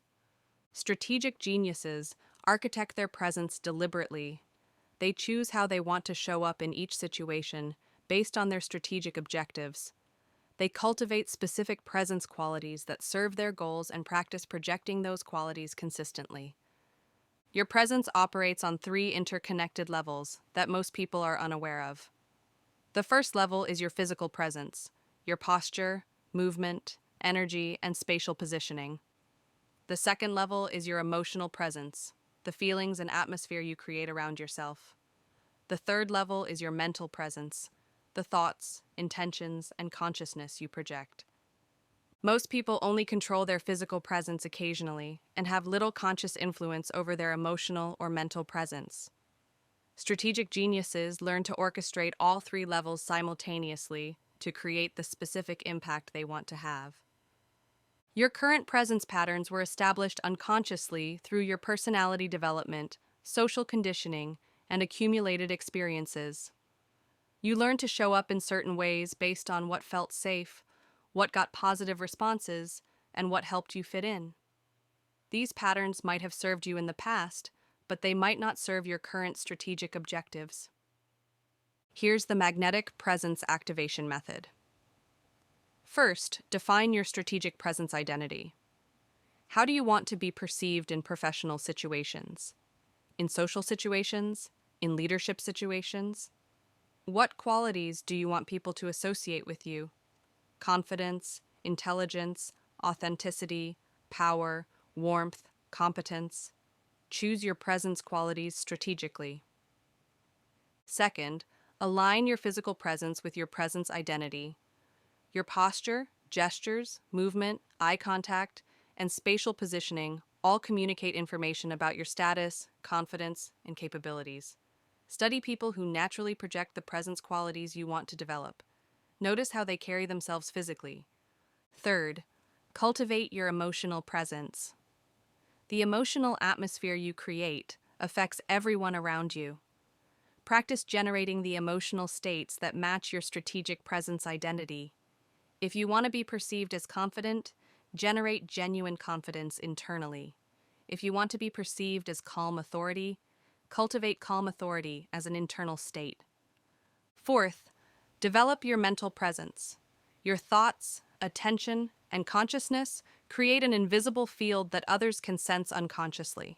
Strategic geniuses architect their presence deliberately. They choose how they want to show up in each situation based on their strategic objectives. They cultivate specific presence qualities that serve their goals and practice projecting those qualities consistently. Your presence operates on three interconnected levels that most people are unaware of. The first level is your physical presence, your posture, movement, energy, and spatial positioning. The second level is your emotional presence, the feelings and atmosphere you create around yourself. The third level is your mental presence, the thoughts, intentions, and consciousness you project. Most people only control their physical presence occasionally and have little conscious influence over their emotional or mental presence. Strategic geniuses learn to orchestrate all three levels simultaneously to create the specific impact they want to have. Your current presence patterns were established unconsciously through your personality development, social conditioning, and accumulated experiences. You learned to show up in certain ways based on what felt safe, what got positive responses, and what helped you fit in. These patterns might have served you in the past, but they might not serve your current strategic objectives. Here's the magnetic presence activation method. First, define your strategic presence identity. How do you want to be perceived in professional situations? In social situations? In leadership situations? What qualities do you want people to associate with you? Confidence, intelligence, authenticity, power, warmth, competence. Choose your presence qualities strategically. Second, align your physical presence with your presence identity. Your posture, gestures, movement, eye contact, and spatial positioning all communicate information about your status, confidence, and capabilities. Study people who naturally project the presence qualities you want to develop. Notice how they carry themselves physically. Third, cultivate your emotional presence. The emotional atmosphere you create affects everyone around you. Practice generating the emotional states that match your strategic presence identity. If you want to be perceived as confident, generate genuine confidence internally. If you want to be perceived as calm authority, cultivate calm authority as an internal state. Fourth, develop your mental presence. Your thoughts, attention, and consciousness create an invisible field that others can sense unconsciously.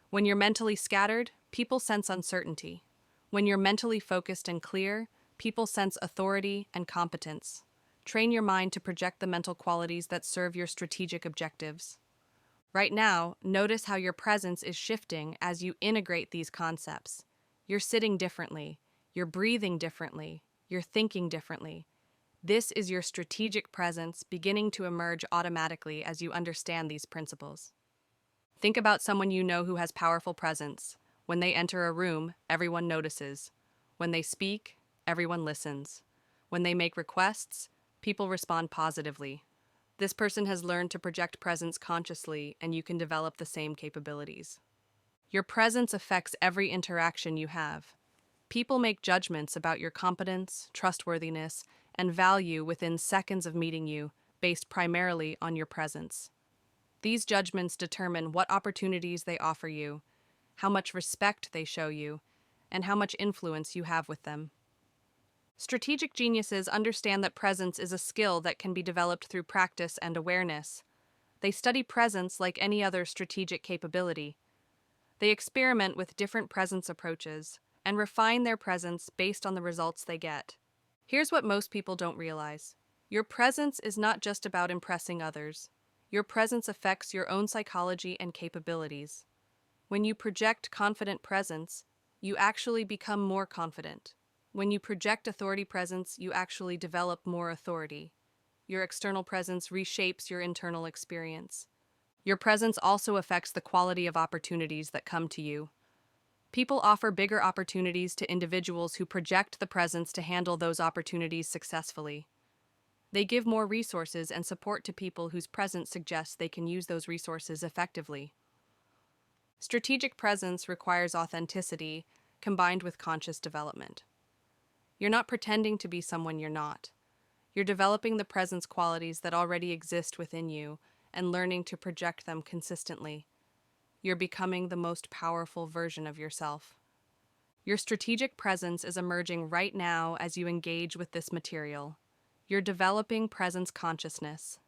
When you're mentally scattered, people sense uncertainty. When you're mentally focused and clear, people sense authority and competence. Train your mind to project the mental qualities that serve your strategic objectives. Right now, notice how your presence is shifting as you integrate these concepts. You're sitting differently, you're breathing differently, you're thinking differently. This is your strategic presence beginning to emerge automatically as you understand these principles. Think about someone you know who has powerful presence. When they enter a room, everyone notices. When they speak, everyone listens. When they make requests, people respond positively. This person has learned to project presence consciously, and you can develop the same capabilities. Your presence affects every interaction you have. People make judgments about your competence, trustworthiness, and value within seconds of meeting you, based primarily on your presence. These judgments determine what opportunities they offer you, how much respect they show you, and how much influence you have with them. Strategic geniuses understand that presence is a skill that can be developed through practice and awareness. They study presence like any other strategic capability. They experiment with different presence approaches and refine their presence based on the results they get. Here's what most people don't realize. Your presence is not just about impressing others. Your presence affects your own psychology and capabilities. When you project confident presence, you actually become more confident. When you project authority presence, you actually develop more authority. Your external presence reshapes your internal experience. Your presence also affects the quality of opportunities that come to you. People offer bigger opportunities to individuals who project the presence to handle those opportunities successfully. They give more resources and support to people whose presence suggests they can use those resources effectively. Strategic presence requires authenticity combined with conscious development. You're not pretending to be someone you're not. You're developing the presence qualities that already exist within you and learning to project them consistently. You're becoming the most powerful version of yourself. Your strategic presence is emerging right now as you engage with this material. You're developing presence consciousness.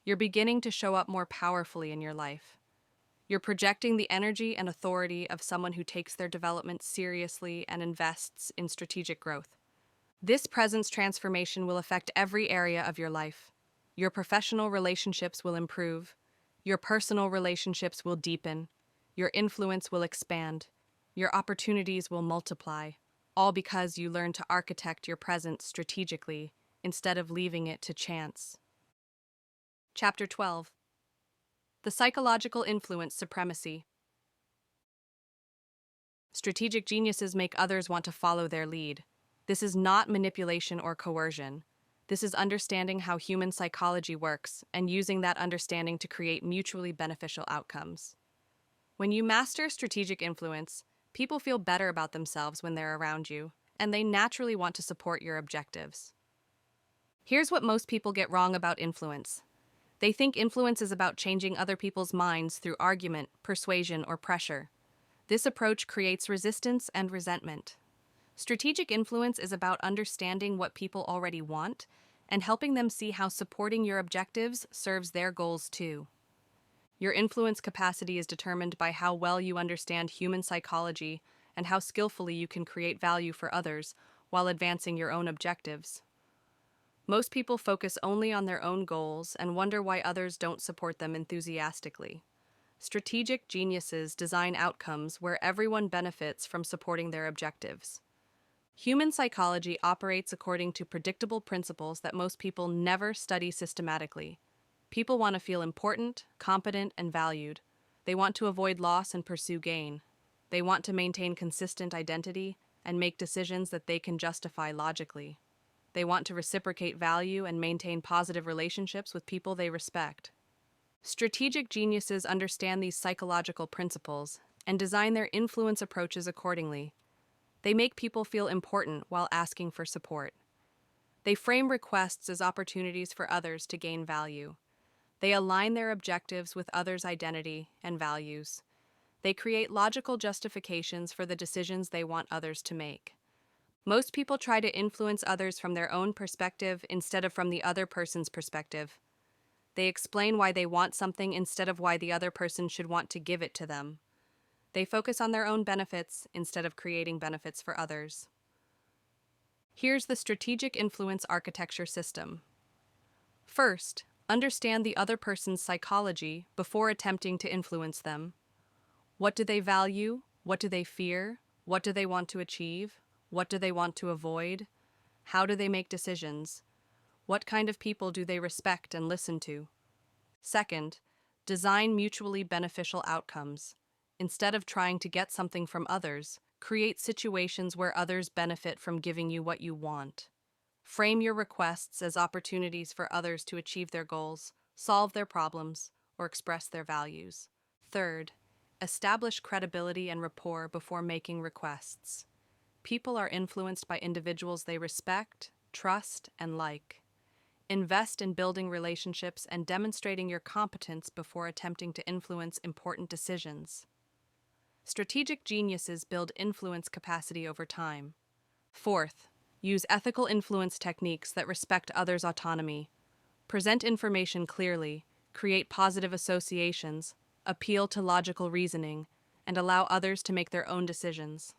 You're beginning to show up more powerfully in your life. You're projecting the energy and authority of someone who takes their development seriously and invests in strategic growth. This presence transformation will affect every area of your life. Your professional relationships will improve. Your personal relationships will deepen. Your influence will expand. Your opportunities will multiply, all because you learn to architect your presence strategically instead of leaving it to chance. Chapter 12. The Psychological Influence Supremacy. Strategic geniuses make others want to follow their lead. This is not manipulation or coercion. This is understanding how human psychology works and using that understanding to create mutually beneficial outcomes. When you master strategic influence, people feel better about themselves when they're around you, and they naturally want to support your objectives. Here's what most people get wrong about influence. They think influence is about changing other people's minds through argument, persuasion, or pressure. This approach creates resistance and resentment. Strategic influence is about understanding what people already want and helping them see how supporting your objectives serves their goals too. Your influence capacity is determined by how well you understand human psychology and how skillfully you can create value for others while advancing your own objectives. Most people focus only on their own goals and wonder why others don't support them enthusiastically. Strategic geniuses design outcomes where everyone benefits from supporting their objectives. Human psychology operates according to predictable principles that most people never study systematically. People want to feel important, competent, and valued. They want to avoid loss and pursue gain. They want to maintain consistent identity and make decisions that they can justify logically. They want to reciprocate value and maintain positive relationships with people they respect. Strategic geniuses understand these psychological principles and design their influence approaches accordingly. They make people feel important while asking for support. They frame requests as opportunities for others to gain value. They align their objectives with others' identity and values. They create logical justifications for the decisions they want others to make. Most people try to influence others from their own perspective instead of from the other person's perspective. They explain why they want something instead of why the other person should want to give it to them. They focus on their own benefits instead of creating benefits for others. Here's the strategic influence architecture system. First, understand the other person's psychology before attempting to influence them. What do they value? What do they fear? What do they want to achieve? What do they want to avoid? How do they make decisions? What kind of people do they respect and listen to? Second, design mutually beneficial outcomes. Instead of trying to get something from others, create situations where others benefit from giving you what you want. Frame your requests as opportunities for others to achieve their goals, solve their problems, or express their values. Third, establish credibility and rapport before making requests. People are influenced by individuals they respect, trust, and like. Invest in building relationships and demonstrating your competence before attempting to influence important decisions. Strategic geniuses build influence capacity over time. Fourth, use ethical influence techniques that respect others' autonomy. Present information clearly, create positive associations, appeal to logical reasoning, and allow others to make their own decisions.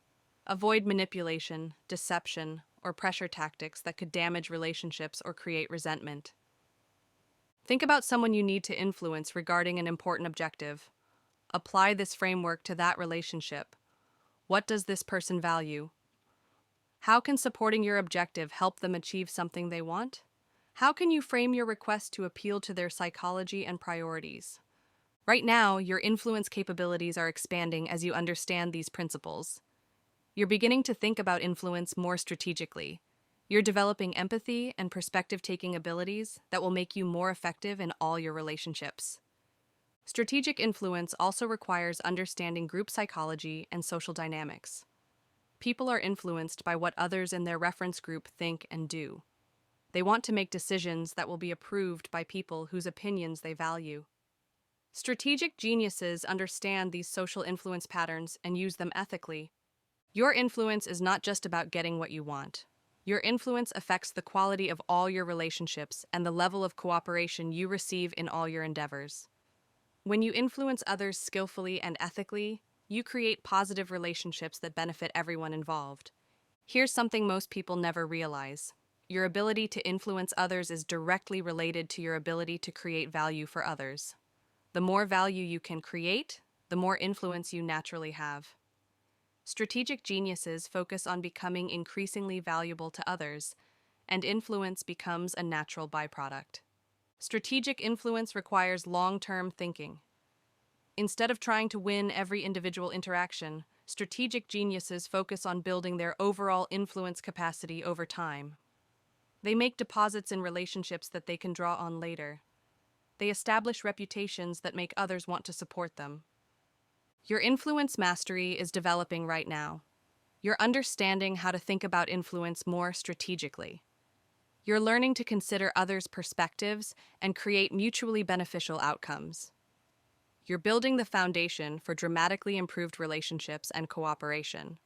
Avoid manipulation, deception, or pressure tactics that could damage relationships or create resentment. Think about someone you need to influence regarding an important objective. Apply this framework to that relationship. What does this person value? How can supporting your objective help them achieve something they want? How can you frame your request to appeal to their psychology and priorities? Right now, your influence capabilities are expanding as you understand these principles. You're beginning to think about influence more strategically. You're developing empathy and perspective-taking abilities that will make you more effective in all your relationships. Strategic influence also requires understanding group psychology and social dynamics. People are influenced by what others in their reference group think and do. They want to make decisions that will be approved by people whose opinions they value. Strategic geniuses understand these social influence patterns and use them ethically. Your influence is not just about getting what you want. Your influence affects the quality of all your relationships and the level of cooperation you receive in all your endeavors. When you influence others skillfully and ethically, you create positive relationships that benefit everyone involved. Here's something most people never realize. Your ability to influence others is directly related to your ability to create value for others. The more value you can create, the more influence you naturally have. Strategic geniuses focus on becoming increasingly valuable to others, and influence becomes a natural byproduct. Strategic influence requires long-term thinking. Instead of trying to win every individual interaction, strategic geniuses focus on building their overall influence capacity over time. They make deposits in relationships that they can draw on later. They establish reputations that make others want to support them. Your influence mastery is developing right now. You're understanding how to think about influence more strategically. You're learning to consider others' perspectives and create mutually beneficial outcomes. You're building the foundation for dramatically improved relationships and cooperation.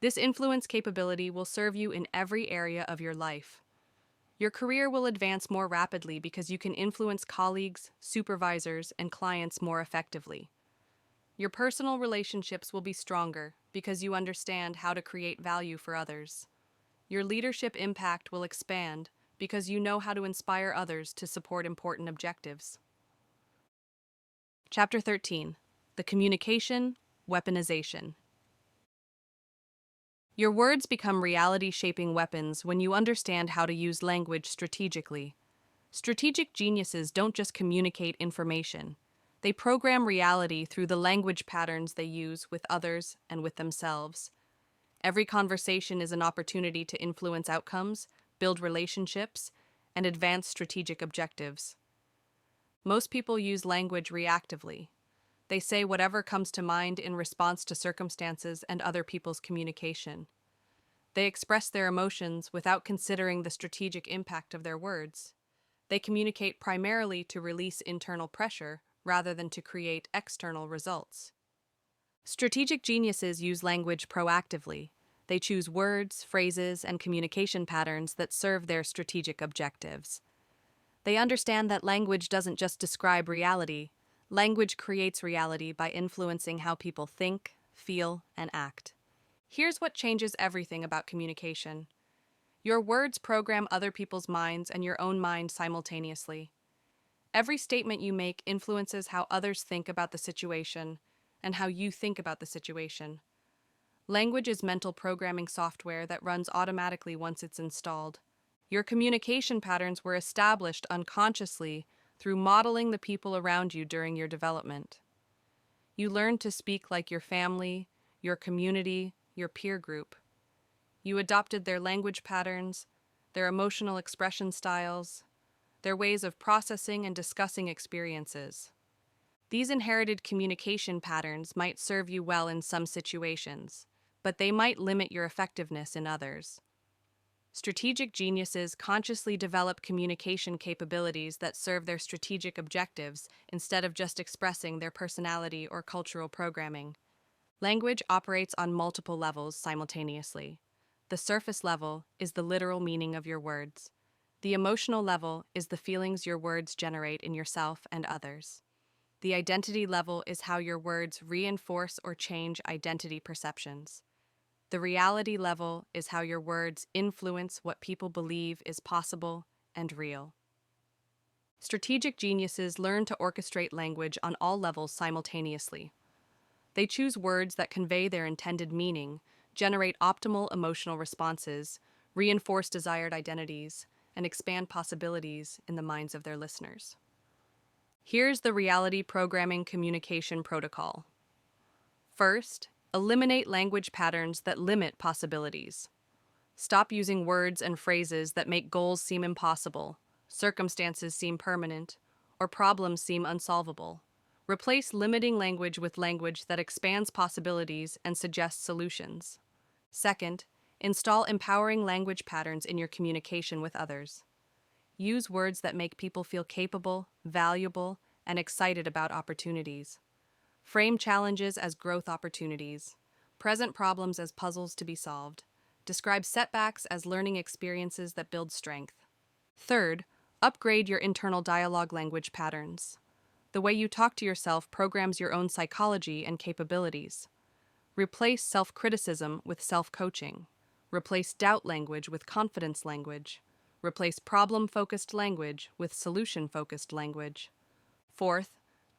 This influence capability will serve you in every area of your life. Your career will advance more rapidly because you can influence colleagues, supervisors, and clients more effectively. Your personal relationships will be stronger because you understand how to create value for others. Your leadership impact will expand because you know how to inspire others to support important objectives. Chapter 13. The Communication Weaponization. Your words become reality-shaping weapons when you understand how to use language strategically. Strategic geniuses don't just communicate information. They program reality through the language patterns they use with others and with themselves. Every conversation is an opportunity to influence outcomes, build relationships, and advance strategic objectives. Most people use language reactively. They say whatever comes to mind in response to circumstances and other people's communication. They express their emotions without considering the strategic impact of their words. They communicate primarily to release internal pressure rather than to create external results. Strategic geniuses use language proactively. They choose words, phrases, and communication patterns that serve their strategic objectives. They understand that language doesn't just describe reality. Language creates reality by influencing how people think, feel, and act. Here's what changes everything about communication. Your words program other people's minds and your own mind simultaneously. Every statement you make influences how others think about the situation and how you think about the situation. Language is mental programming software that runs automatically once it's installed. Your communication patterns were established unconsciously through modeling the people around you during your development. You learned to speak like your family, your community, your peer group. You adopted their language patterns, their emotional expression styles, their ways of processing and discussing experiences. These inherited communication patterns might serve you well in some situations, but they might limit your effectiveness in others. Strategic geniuses consciously develop communication capabilities that serve their strategic objectives instead of just expressing their personality or cultural programming. Language operates on multiple levels simultaneously. The surface level is the literal meaning of your words. The emotional level is the feelings your words generate in yourself and others. The identity level is how your words reinforce or change identity perceptions. The reality level is how your words influence what people believe is possible and real. Strategic geniuses learn to orchestrate language on all levels simultaneously. They choose words that convey their intended meaning, generate optimal emotional responses, reinforce desired identities, and expand possibilities in the minds of their listeners. Here's the reality programming communication protocol. First, eliminate language patterns that limit possibilities. Stop using words and phrases that make goals seem impossible, circumstances seem permanent, or problems seem unsolvable. Replace limiting language with language that expands possibilities and suggests solutions. Second, install empowering language patterns in your communication with others. Use words that make people feel capable, valuable, and excited about opportunities. Frame challenges as growth opportunities. Present problems as puzzles to be solved. Describe setbacks as learning experiences that build strength. Third, upgrade your internal dialogue language patterns. The way you talk to yourself programs your own psychology and capabilities. Replace self-criticism with self-coaching. Replace doubt language with confidence language. Replace problem-focused language with solution-focused language. Fourth,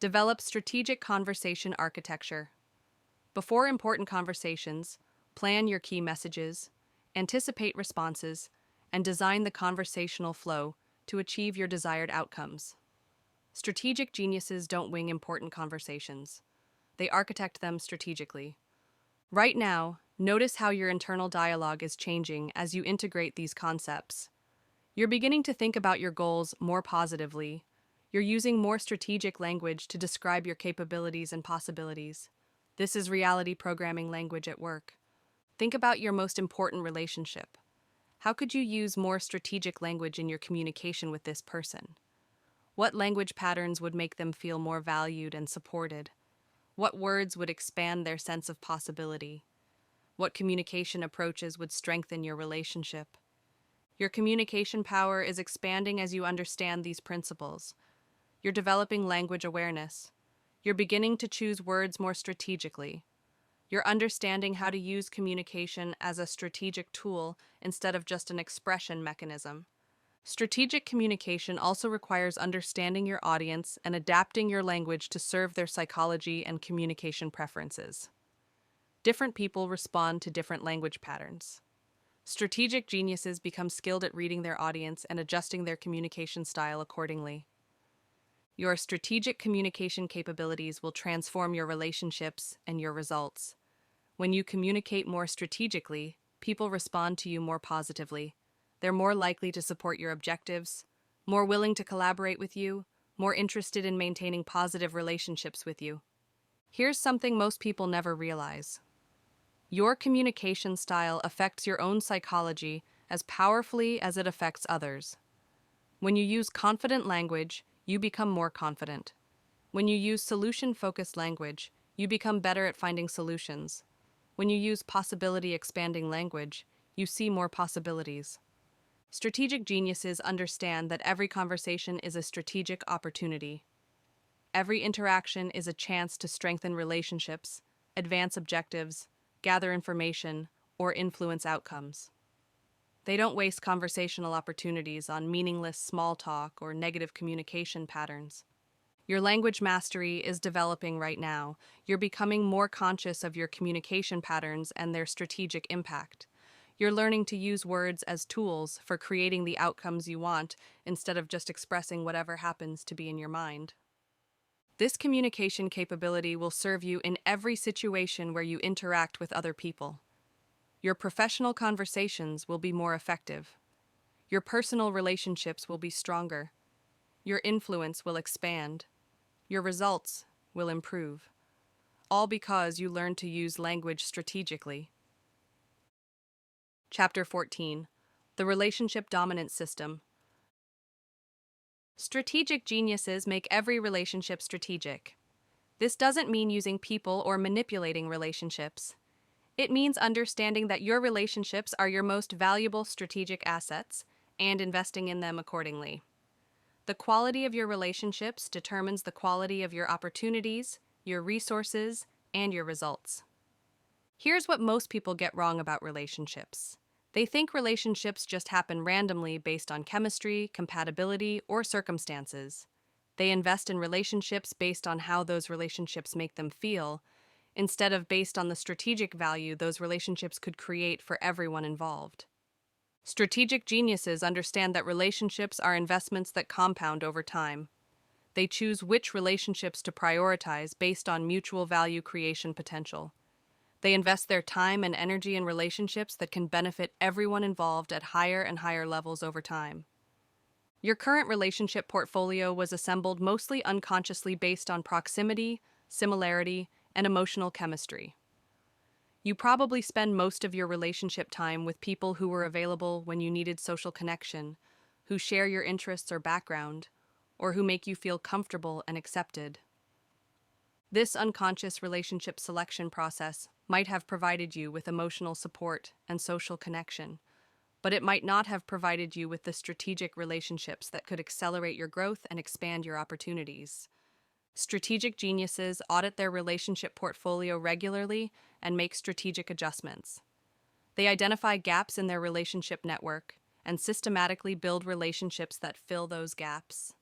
develop strategic conversation architecture. Before important conversations, plan your key messages, anticipate responses, and design the conversational flow to achieve your desired outcomes. Strategic geniuses don't wing important conversations. They architect them strategically. Right now, notice how your internal dialogue is changing as you integrate these concepts. You're beginning to think about your goals more positively. You're using more strategic language to describe your capabilities and possibilities. This is reality programming language at work. Think about your most important relationship. How could you use more strategic language in your communication with this person? What language patterns would make them feel more valued and supported? What words would expand their sense of possibility? What communication approaches would strengthen your relationship? Your communication power is expanding as you understand these principles. You're developing language awareness. You're beginning to choose words more strategically. You're understanding how to use communication as a strategic tool instead of just an expression mechanism. Strategic communication also requires understanding your audience and adapting your language to serve their psychology and communication preferences. Different people respond to different language patterns. Strategic geniuses become skilled at reading their audience and adjusting their communication style accordingly. Your strategic communication capabilities will transform your relationships and your results. When you communicate more strategically, people respond to you more positively. They're more likely to support your objectives, more willing to collaborate with you, more interested in maintaining positive relationships with you. Here's something most people never realize. Your communication style affects your own psychology as powerfully as it affects others. When you use confident language, you become more confident. When you use solution-focused language, you become better at finding solutions. When you use possibility-expanding language, you see more possibilities. Strategic geniuses understand that every conversation is a strategic opportunity. Every interaction is a chance to strengthen relationships, advance objectives, gather information, or influence outcomes. They don't waste conversational opportunities on meaningless small talk or negative communication patterns. Your language mastery is developing right now. You're becoming more conscious of your communication patterns and their strategic impact. You're learning to use words as tools for creating the outcomes you want instead of just expressing whatever happens to be in your mind. This communication capability will serve you in every situation where you interact with other people. Your professional conversations will be more effective. Your personal relationships will be stronger. Your influence will expand. Your results will improve. All because you learned to use language strategically. Chapter 14. The Relationship Dominance System. Strategic geniuses make every relationship strategic. This doesn't mean using people or manipulating relationships. It means understanding that your relationships are your most valuable strategic assets and investing in them accordingly. The quality of your relationships determines the quality of your opportunities, your resources, and your results. Here's what most people get wrong about relationships. They think relationships just happen randomly based on chemistry, compatibility, or circumstances. They invest in relationships based on how those relationships make them feel, instead of based on the strategic value those relationships could create for everyone involved. Strategic geniuses understand that relationships are investments that compound over time. They choose which relationships to prioritize based on mutual value creation potential. They invest their time and energy in relationships that can benefit everyone involved at higher and higher levels over time. Your current relationship portfolio was assembled mostly unconsciously based on proximity, similarity, and emotional chemistry. You probably spend most of your relationship time with people who were available when you needed social connection, who share your interests or background, or who make you feel comfortable and accepted. This unconscious relationship selection process might have provided you with emotional support and social connection, but it might not have provided you with the strategic relationships that could accelerate your growth and expand your opportunities. Strategic geniuses audit their relationship portfolio regularly and make strategic adjustments. They identify gaps in their relationship network and systematically build relationships that fill those gaps.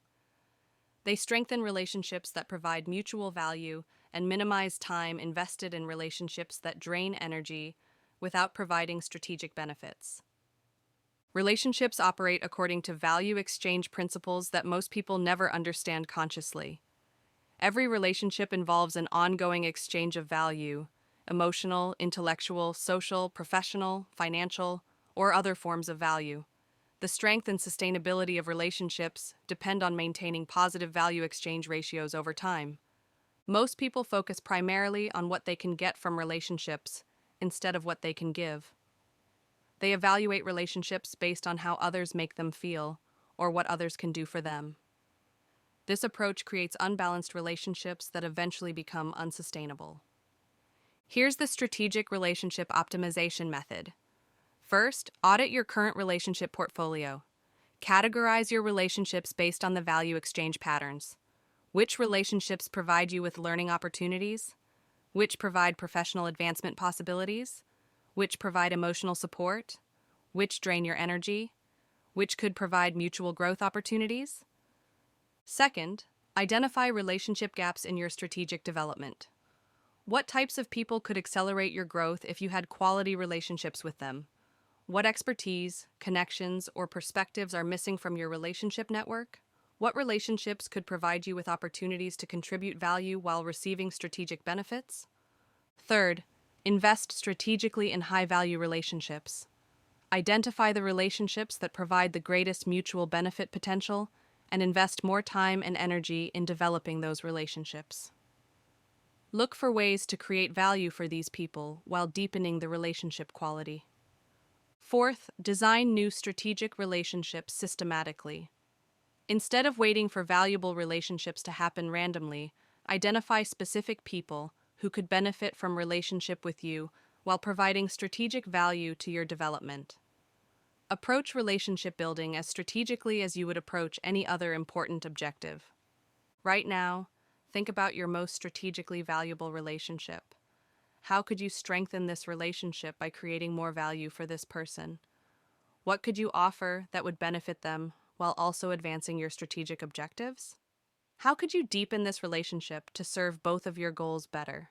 They strengthen relationships that provide mutual value and minimize time invested in relationships that drain energy without providing strategic benefits. Relationships operate according to value exchange principles that most people never understand consciously. Every relationship involves an ongoing exchange of value: emotional, intellectual, social, professional, financial, or other forms of value. The strength and sustainability of relationships depend on maintaining positive value exchange ratios over time. Most people focus primarily on what they can get from relationships instead of what they can give. They evaluate relationships based on how others make them feel or what others can do for them. This approach creates unbalanced relationships that eventually become unsustainable. Here's the strategic relationship optimization method. First, audit your current relationship portfolio. Categorize your relationships based on the value exchange patterns. Which relationships provide you with learning opportunities? Which provide professional advancement possibilities? Which provide emotional support? Which drain your energy? Which could provide mutual growth opportunities? Second, identify relationship gaps in your strategic development. What types of people could accelerate your growth if you had quality relationships with them? What expertise, connections, or perspectives are missing from your relationship network? What relationships could provide you with opportunities to contribute value while receiving strategic benefits? Third, invest strategically in high-value relationships. Identify the relationships that provide the greatest mutual benefit potential and invest more time and energy in developing those relationships. Look for ways to create value for these people while deepening the relationship quality. Fourth, design new strategic relationships systematically. Instead of waiting for valuable relationships to happen randomly, identify specific people who could benefit from relationship with you while providing strategic value to your development. Approach relationship building as strategically as you would approach any other important objective. Right now, think about your most strategically valuable relationship. How could you strengthen this relationship by creating more value for this person? What could you offer that would benefit them while also advancing your strategic objectives? How could you deepen this relationship to serve both of your goals better?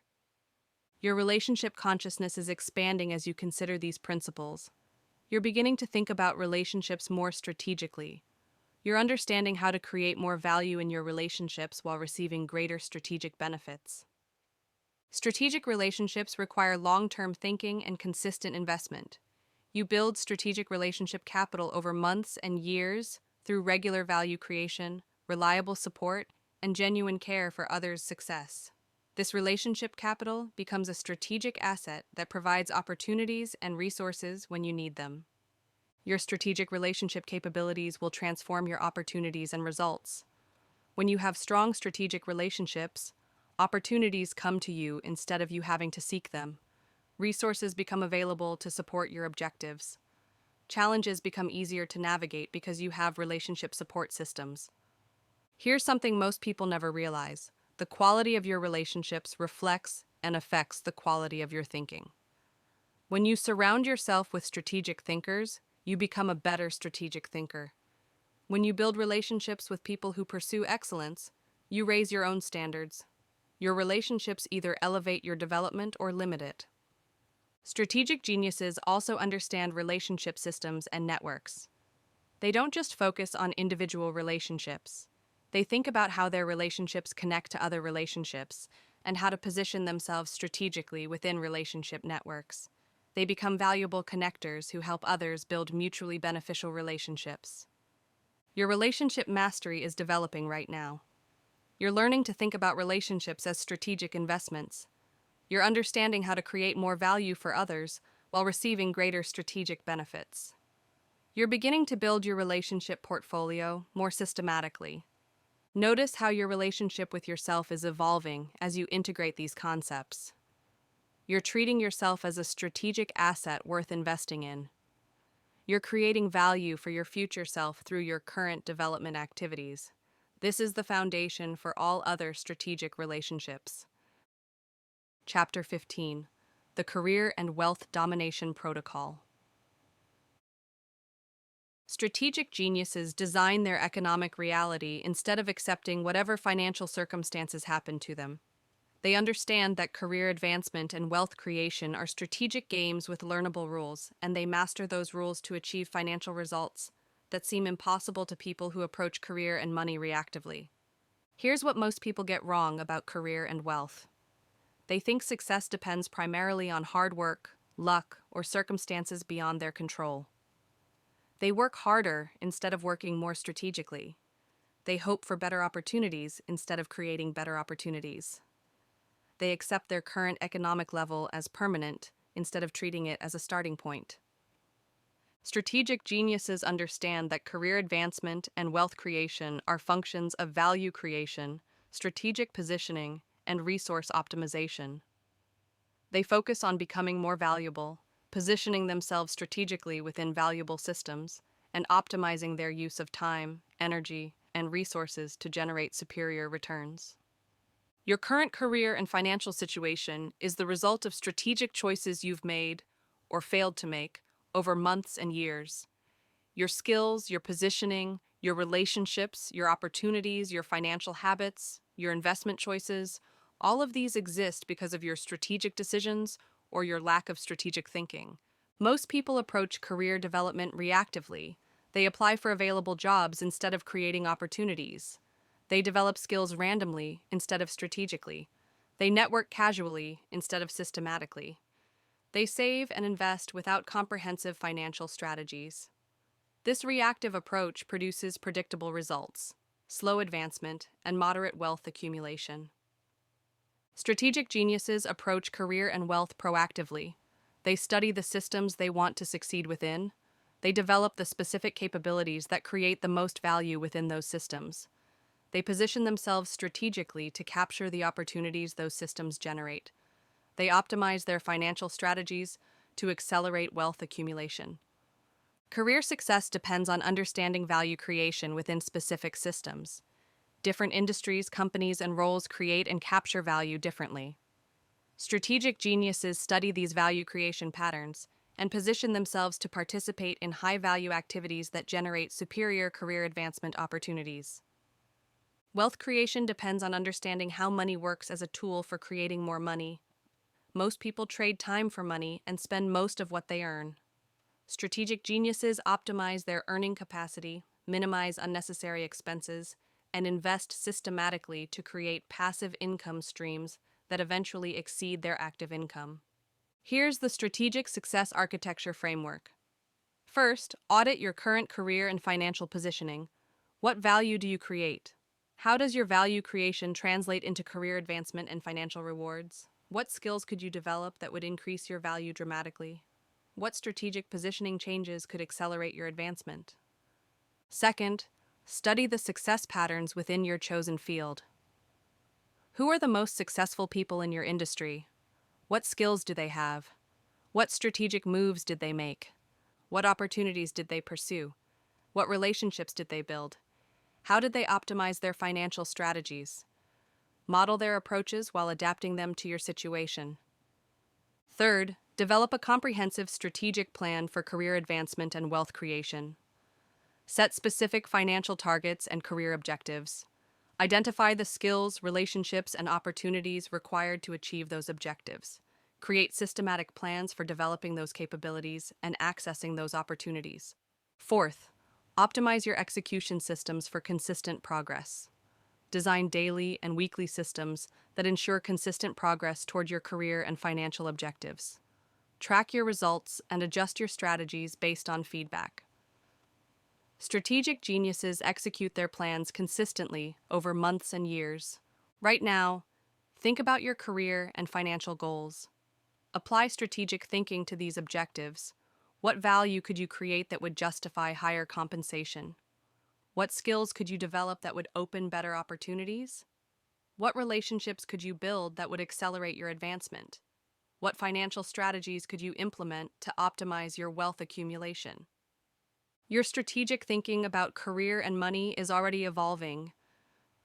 Your relationship consciousness is expanding as you consider these principles. You're beginning to think about relationships more strategically. You're understanding how to create more value in your relationships while receiving greater strategic benefits. Strategic relationships require long-term thinking and consistent investment. You build strategic relationship capital over months and years through regular value creation, reliable support, and genuine care for others' success. This relationship capital becomes a strategic asset that provides opportunities and resources when you need them. Your strategic relationship capabilities will transform your opportunities and results. When you have strong strategic relationships, opportunities come to you instead of you having to seek them. Resources become available to support your objectives. Challenges become easier to navigate because you have relationship support systems. Here's something most people never realize. The quality of your relationships reflects and affects the quality of your thinking. When you surround yourself with strategic thinkers, you become a better strategic thinker. When you build relationships with people who pursue excellence, you raise your own standards. Your relationships either elevate your development or limit it. Strategic geniuses also understand relationship systems and networks. They don't just focus on individual relationships. They think about how their relationships connect to other relationships and how to position themselves strategically within relationship networks. They become valuable connectors who help others build mutually beneficial relationships. Your relationship mastery is developing right now. You're learning to think about relationships as strategic investments. You're understanding how to create more value for others while receiving greater strategic benefits. You're beginning to build your relationship portfolio more systematically. Notice how your relationship with yourself is evolving as you integrate these concepts. You're treating yourself as a strategic asset worth investing in. You're creating value for your future self through your current development activities. This is the foundation for all other strategic relationships. Chapter 15: The Career and Wealth Domination Protocol. Strategic geniuses design their economic reality instead of accepting whatever financial circumstances happen to them. They understand that career advancement and wealth creation are strategic games with learnable rules, and they master those rules to achieve financial results that seem impossible to people who approach career and money reactively. Here's what most people get wrong about career and wealth. They think success depends primarily on hard work, luck, or circumstances beyond their control. They work harder instead of working more strategically. They hope for better opportunities instead of creating better opportunities. They accept their current economic level as permanent instead of treating it as a starting point. Strategic geniuses understand that career advancement and wealth creation are functions of value creation, strategic positioning, and resource optimization. They focus on becoming more valuable, positioning themselves strategically within valuable systems, and optimizing their use of time, energy, and resources to generate superior returns. Your current career and financial situation is the result of strategic choices you've made, or failed to make, over months and years. Your skills, your positioning, your relationships, your opportunities, your financial habits, your investment choices, all of these exist because of your strategic decisions or your lack of strategic thinking. Most people approach career development reactively. They apply for available jobs instead of creating opportunities. They develop skills randomly instead of strategically. They network casually instead of systematically. They save and invest without comprehensive financial strategies. This reactive approach produces predictable results, slow advancement, and moderate wealth accumulation. Strategic geniuses approach career and wealth proactively. They study the systems they want to succeed within. They develop the specific capabilities that create the most value within those systems. They position themselves strategically to capture the opportunities those systems generate. They optimize their financial strategies to accelerate wealth accumulation. Career success depends on understanding value creation within specific systems. Different industries, companies, and roles create and capture value differently. Strategic geniuses study these value creation patterns and position themselves to participate in high-value activities that generate superior career advancement opportunities. Wealth creation depends on understanding how money works as a tool for creating more money. Most people trade time for money and spend most of what they earn. Strategic geniuses optimize their earning capacity, minimize unnecessary expenses, and invest systematically to create passive income streams that eventually exceed their active income. Here's the strategic success architecture framework. First, audit your current career and financial positioning. What value do you create? How does your value creation translate into career advancement and financial rewards? What skills could you develop that would increase your value dramatically? What strategic positioning changes could accelerate your advancement? Second, study the success patterns within your chosen field. Who are the most successful people in your industry? What skills do they have? What strategic moves did they make? What opportunities did they pursue? What relationships did they build? How did they optimize their financial strategies? Model their approaches while adapting them to your situation. Third, Develop a comprehensive strategic plan for career advancement and wealth creation. Set specific financial targets and career objectives. Identify the skills, relationships, and opportunities required to achieve those objectives. Create systematic plans for developing those capabilities and accessing those opportunities. Fourth, optimize your execution systems for consistent progress. Design daily and weekly systems that ensure consistent progress toward your career and financial objectives. Track your results and adjust your strategies based on feedback. Strategic geniuses execute their plans consistently over months and years. Right now, think about your career and financial goals. Apply strategic thinking to these objectives. What value could you create that would justify higher compensation? What skills could you develop that would open better opportunities? What relationships could you build that would accelerate your advancement? What financial strategies could you implement to optimize your wealth accumulation? Your strategic thinking about career and money is already evolving.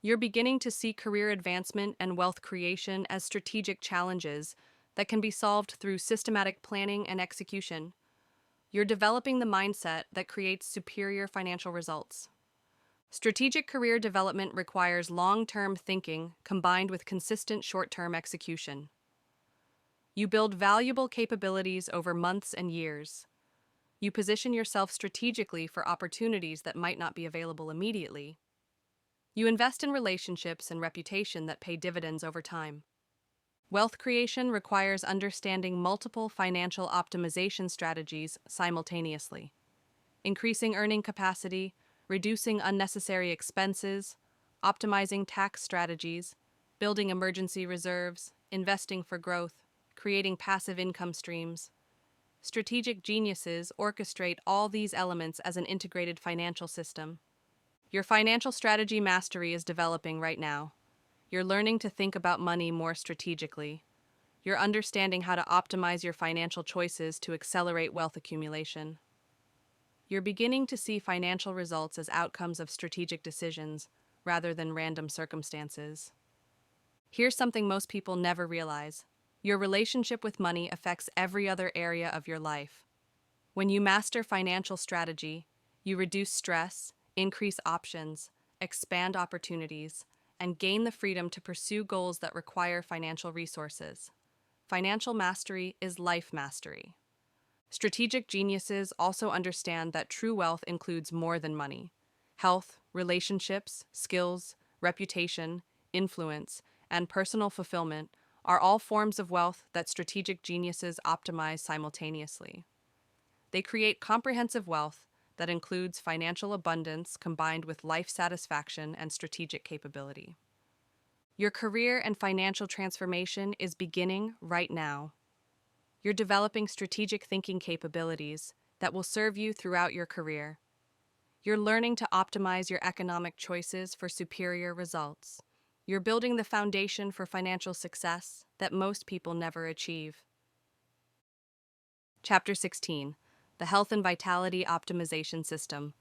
You're beginning to see career advancement and wealth creation as strategic challenges that can be solved through systematic planning and execution. You're developing the mindset that creates superior financial results. Strategic career development requires long-term thinking combined with consistent short-term execution. You build valuable capabilities over months and years. You position yourself strategically for opportunities that might not be available immediately. You invest in relationships and reputation that pay dividends over time. Wealth creation requires understanding multiple financial optimization strategies simultaneously. Increasing earning capacity, reducing unnecessary expenses, optimizing tax strategies, building emergency reserves, investing for growth, creating passive income streams. Strategic geniuses orchestrate all these elements as an integrated financial system. Your financial strategy mastery is developing right now. You're learning to think about money more strategically. You're understanding how to optimize your financial choices to accelerate wealth accumulation. You're beginning to see financial results as outcomes of strategic decisions rather than random circumstances. Here's something most people never realize. Your relationship with money affects every other area of your life. When you master financial strategy, you reduce stress, increase options, expand opportunities, and gain the freedom to pursue goals that require financial resources. Financial mastery is life mastery. Strategic geniuses also understand that true wealth includes more than money. Health, relationships, skills, reputation, influence, and personal fulfillment are all forms of wealth that strategic geniuses optimize simultaneously. They create comprehensive wealth that includes financial abundance combined with life satisfaction and strategic capability. Your career and financial transformation is beginning right now. You're developing strategic thinking capabilities that will serve you throughout your career. You're learning to optimize your economic choices for superior results. You're building the foundation for financial success that most people never achieve. Chapter 16: The Health and Vitality Optimization System.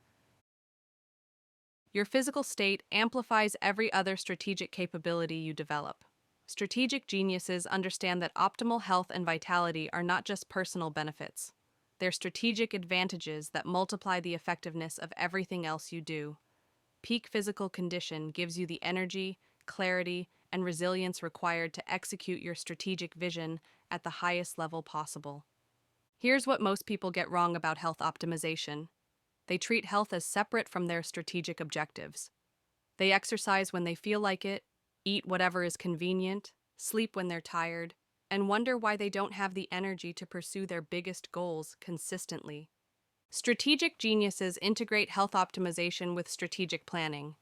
Your physical state amplifies every other strategic capability you develop. Strategic geniuses understand that optimal health and vitality are not just personal benefits. They're strategic advantages that multiply the effectiveness of everything else you do. Peak physical condition gives you the energy, clarity, and resilience required to execute your strategic vision at the highest level possible. Here's what most people get wrong about health optimization. They treat health as separate from their strategic objectives. They exercise when they feel like it, eat whatever is convenient, sleep when they're tired, and wonder why they don't have the energy to pursue their biggest goals consistently. Strategic geniuses integrate health optimization with strategic planning.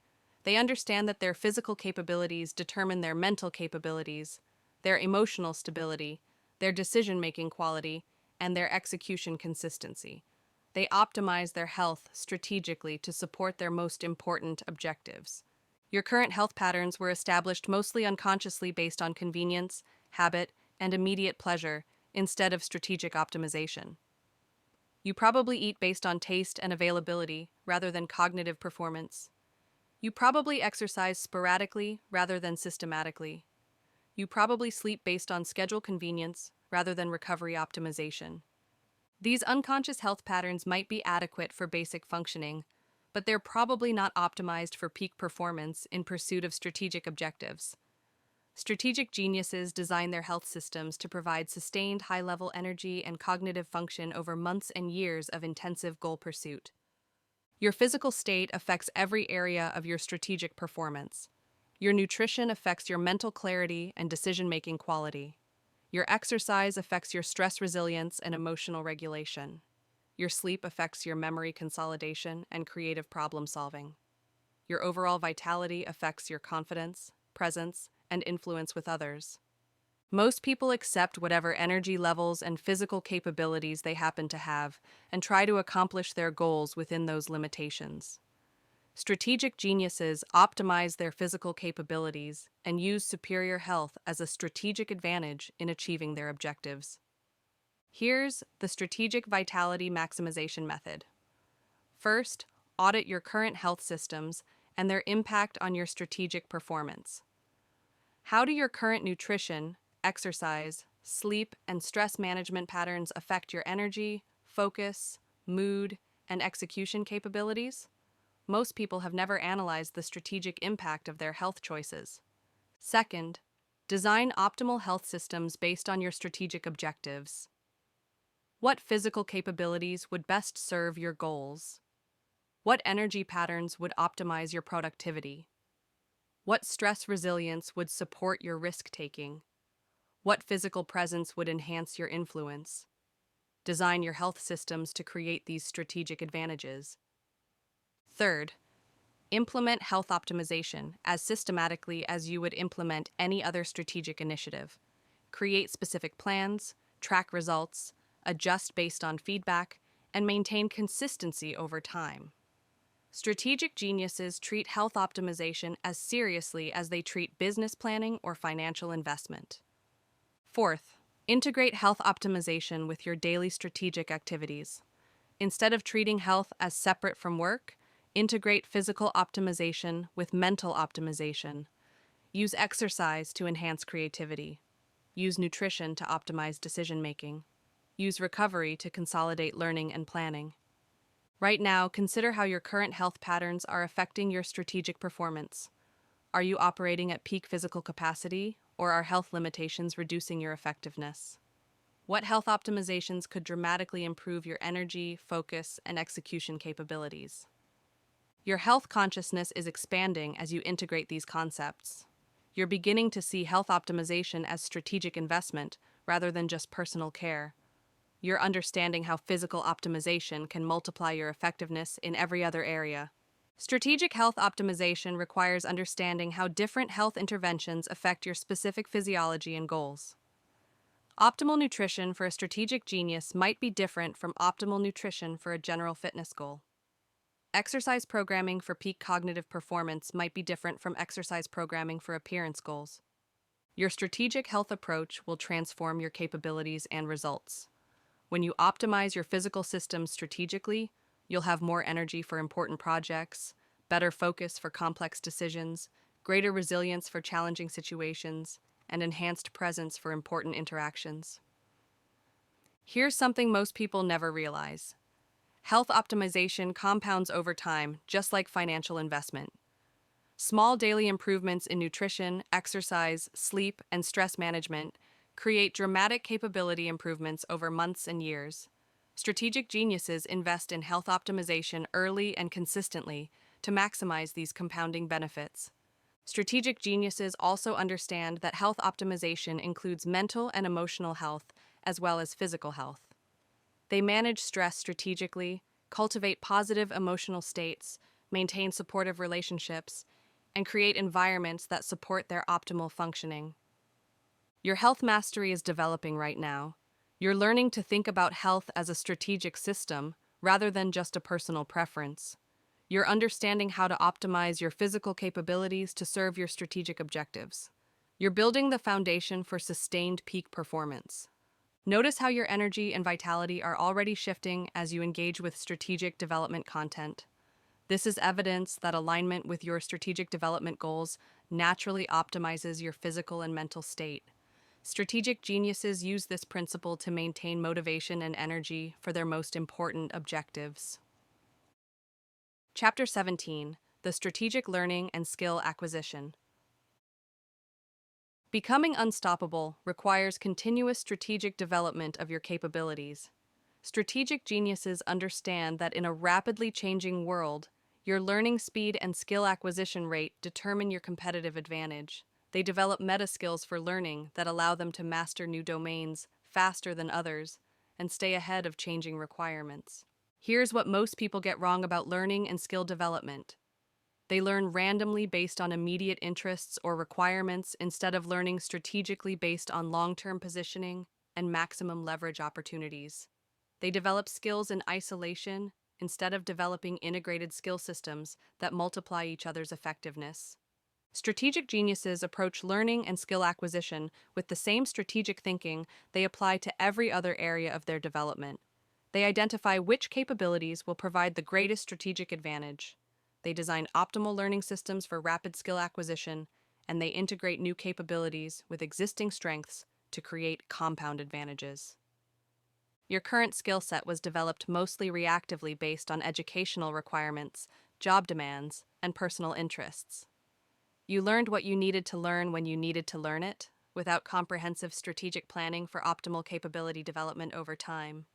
They understand that their physical capabilities determine their mental capabilities, their emotional stability, their decision-making quality, and their execution consistency. They optimize their health strategically to support their most important objectives. Your current health patterns were established mostly unconsciously based on convenience, habit, and immediate pleasure instead of strategic optimization. You probably eat based on taste and availability rather than cognitive performance. You probably exercise sporadically rather than systematically. You probably sleep based on schedule convenience rather than recovery optimization. These unconscious health patterns might be adequate for basic functioning, but they're probably not optimized for peak performance in pursuit of strategic objectives. Strategic geniuses design their health systems to provide sustained high-level energy and cognitive function over months and years of intensive goal pursuit. Your physical state affects every area of your strategic performance. Your nutrition affects your mental clarity and decision-making quality. Your exercise affects your stress resilience and emotional regulation. Your sleep affects your memory consolidation and creative problem solving. Your overall vitality affects your confidence, presence, and influence with others. Most people accept whatever energy levels and physical capabilities they happen to have and try to accomplish their goals within those limitations. Strategic geniuses optimize their physical capabilities and use superior health as a strategic advantage in achieving their objectives. Here's the strategic vitality maximization method. First, audit your current health systems and their impact on your strategic performance. How do your current nutrition, exercise, sleep, and stress management patterns affect your energy, focus, mood, and execution capabilities? Most people have never analyzed the strategic impact of their health choices. Second, design optimal health systems based on your strategic objectives. What physical capabilities would best serve your goals? What energy patterns would optimize your productivity? What stress resilience would support your risk-taking? What physical presence would enhance your influence? Design your health systems to create these strategic advantages. Third, implement health optimization as systematically as you would implement any other strategic initiative. Create specific plans, track results, adjust based on feedback, and maintain consistency over time. Strategic geniuses treat health optimization as seriously as they treat business planning or financial investment. Fourth, integrate health optimization with your daily strategic activities. Instead of treating health as separate from work, integrate physical optimization with mental optimization. Use exercise to enhance creativity. Use nutrition to optimize decision-making. Use recovery to consolidate learning and planning. Right now, consider how your current health patterns are affecting your strategic performance. Are you operating at peak physical capacity, or are health limitations reducing your effectiveness? What health optimizations could dramatically improve your energy, focus, and execution capabilities? Your health consciousness is expanding as you integrate these concepts. You're beginning to see health optimization as strategic investment rather than just personal care. You're understanding how physical optimization can multiply your effectiveness in every other area. Strategic health optimization requires understanding how different health interventions affect your specific physiology and goals. Optimal nutrition for a strategic genius might be different from optimal nutrition for a general fitness goal. Exercise programming for peak cognitive performance might be different from exercise programming for appearance goals. Your strategic health approach will transform your capabilities and results. When you optimize your physical systems strategically, you'll have more energy for important projects, better focus for complex decisions, greater resilience for challenging situations, and enhanced presence for important interactions. Here's something most people never realize. Health optimization compounds over time, just like financial investment. Small daily improvements in nutrition, exercise, sleep, and stress management create dramatic capability improvements over months and years. Strategic geniuses invest in health optimization early and consistently to maximize these compounding benefits. Strategic geniuses also understand that health optimization includes mental and emotional health as well as physical health. They manage stress strategically, cultivate positive emotional states, maintain supportive relationships, and create environments that support their optimal functioning. Your health mastery is developing right now. You're learning to think about health as a strategic system rather than just a personal preference. You're understanding how to optimize your physical capabilities to serve your strategic objectives. You're building the foundation for sustained peak performance. Notice how your energy and vitality are already shifting as you engage with strategic development content. This is evidence that alignment with your strategic development goals naturally optimizes your physical and mental state. Strategic geniuses use this principle to maintain motivation and energy for their most important objectives. Chapter 17: The Strategic Learning and Skill Acquisition. Becoming unstoppable requires continuous strategic development of your capabilities. Strategic geniuses understand that in a rapidly changing world, your learning speed and skill acquisition rate determine your competitive advantage. They develop meta skills for learning that allow them to master new domains faster than others and stay ahead of changing requirements. Here's what most people get wrong about learning and skill development. They learn randomly based on immediate interests or requirements instead of learning strategically based on long-term positioning and maximum leverage opportunities. They develop skills in isolation instead of developing integrated skill systems that multiply each other's effectiveness. Strategic geniuses approach learning and skill acquisition with the same strategic thinking they apply to every other area of their development. They identify which capabilities will provide the greatest strategic advantage. They design optimal learning systems for rapid skill acquisition, and they integrate new capabilities with existing strengths to create compound advantages. Your current skill set was developed mostly reactively based on educational requirements, job demands, and personal interests. You learned what you needed to learn when you needed to learn it, without comprehensive strategic planning for optimal capability development over time.